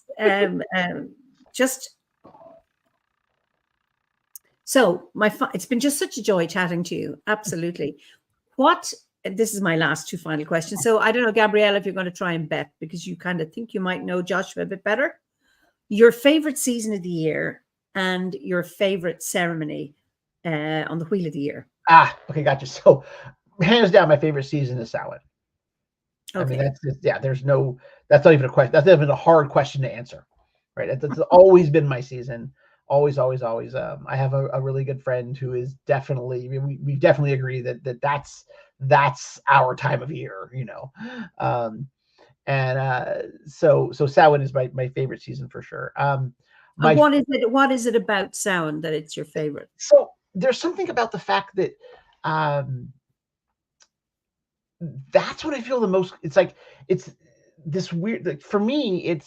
So it's been just such a joy chatting to you. Absolutely. This is my last two final questions. So I don't know, Gabrielle, if you're going to try and bet, because you kind of think you might know Joshua a bit better. Your favorite season of the year and your favorite ceremony on the Wheel of the Year. Okay, gotcha. So hands down, my favorite season is Samhain. Okay. I mean, that's not even a question. That's not even a hard question to answer, right? That's always been my season. Always. I have a really good friend who is definitely, we definitely agree that's our time of year, so Samhain is my favorite season for sure. What is it about Samhain that it's your favorite? So there's something about the fact that that's what I feel the most. It's like, it's this weird, like, for me,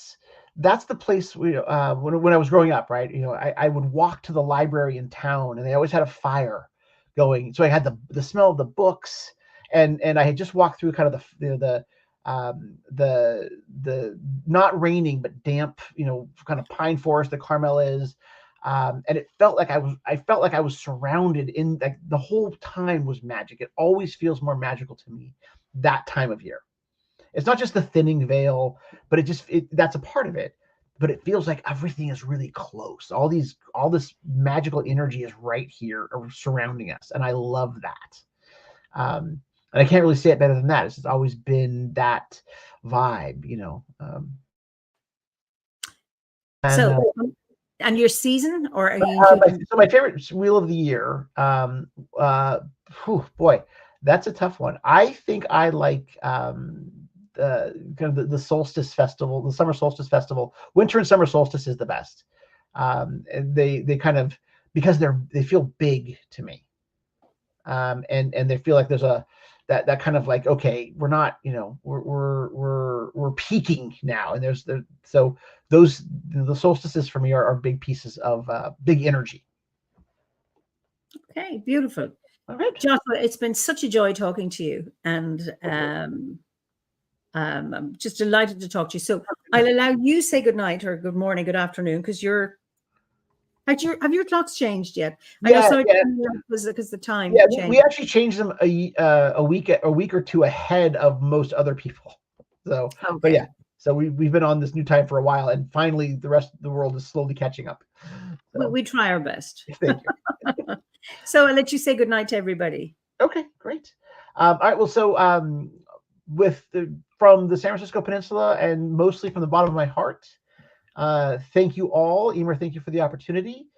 that's the place when I was growing up, right? I would walk to the library in town and they always had a fire going. So I had the smell of the books, and I had just walked through kind of the not raining but damp, kind of pine forest that Carmel is. And it felt like I was surrounded in, like, the whole time was magic. It always feels more magical to me that time of year. It's not just the thinning veil, but that's a part of it. But it feels like everything is really close. All this magical energy is right here surrounding us, and I love that. And I can't really say it better than that. It's just always been that vibe, And your season, or are you? So my favorite Wheel of the Year. Boy, that's a tough one. I think I like kind of the solstice festival, the summer solstice festival. Winter and summer solstice is the best. They kind of, because they feel big to me, and they feel like there's that kind of like, okay, we're not, we're peaking now, and so those, the solstices for me are big pieces of big energy. Okay, beautiful. All right, Joshua, it's been such a joy talking to you, and I'm just delighted to talk to you. So I'll allow you say good night or good morning, good afternoon, because have your clocks changed yet? I know, sorry, because the time changed. We actually changed them a week or two ahead of most other people. So, okay. But yeah, so we've been on this new time for a while, and finally the rest of the world is slowly catching up. So, we try our best. Thank you. So I'll let you say good night to everybody. Okay, great. All right. Well, so from the San Francisco Peninsula and mostly from the bottom of my heart, thank you all. Eimear, thank you for the opportunity.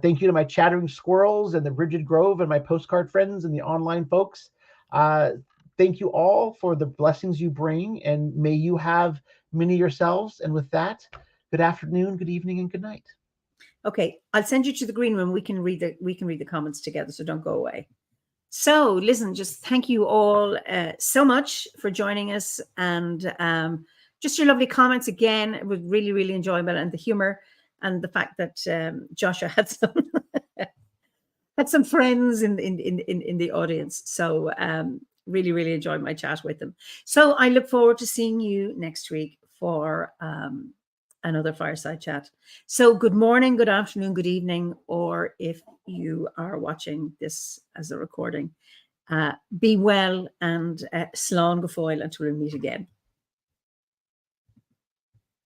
Thank you to my chattering squirrels and the Rigid Grove and my postcard friends and the online folks. Thank you all for the blessings you bring, and may you have many yourselves. And with that, good afternoon, good evening, and good night. Okay, I'll send you to the green room. We can read the comments together, so don't go away. So listen, just thank you all so much for joining us, and just your lovely comments again. It was really, really enjoyable, and the humor and the fact that Joshua had some friends in the audience. So really, really enjoyed my chat with them. So I look forward to seeing you next week for another Fireside Chat. So good morning, good afternoon, good evening, or if you are watching this as a recording, be well and slán go fóill until we meet again.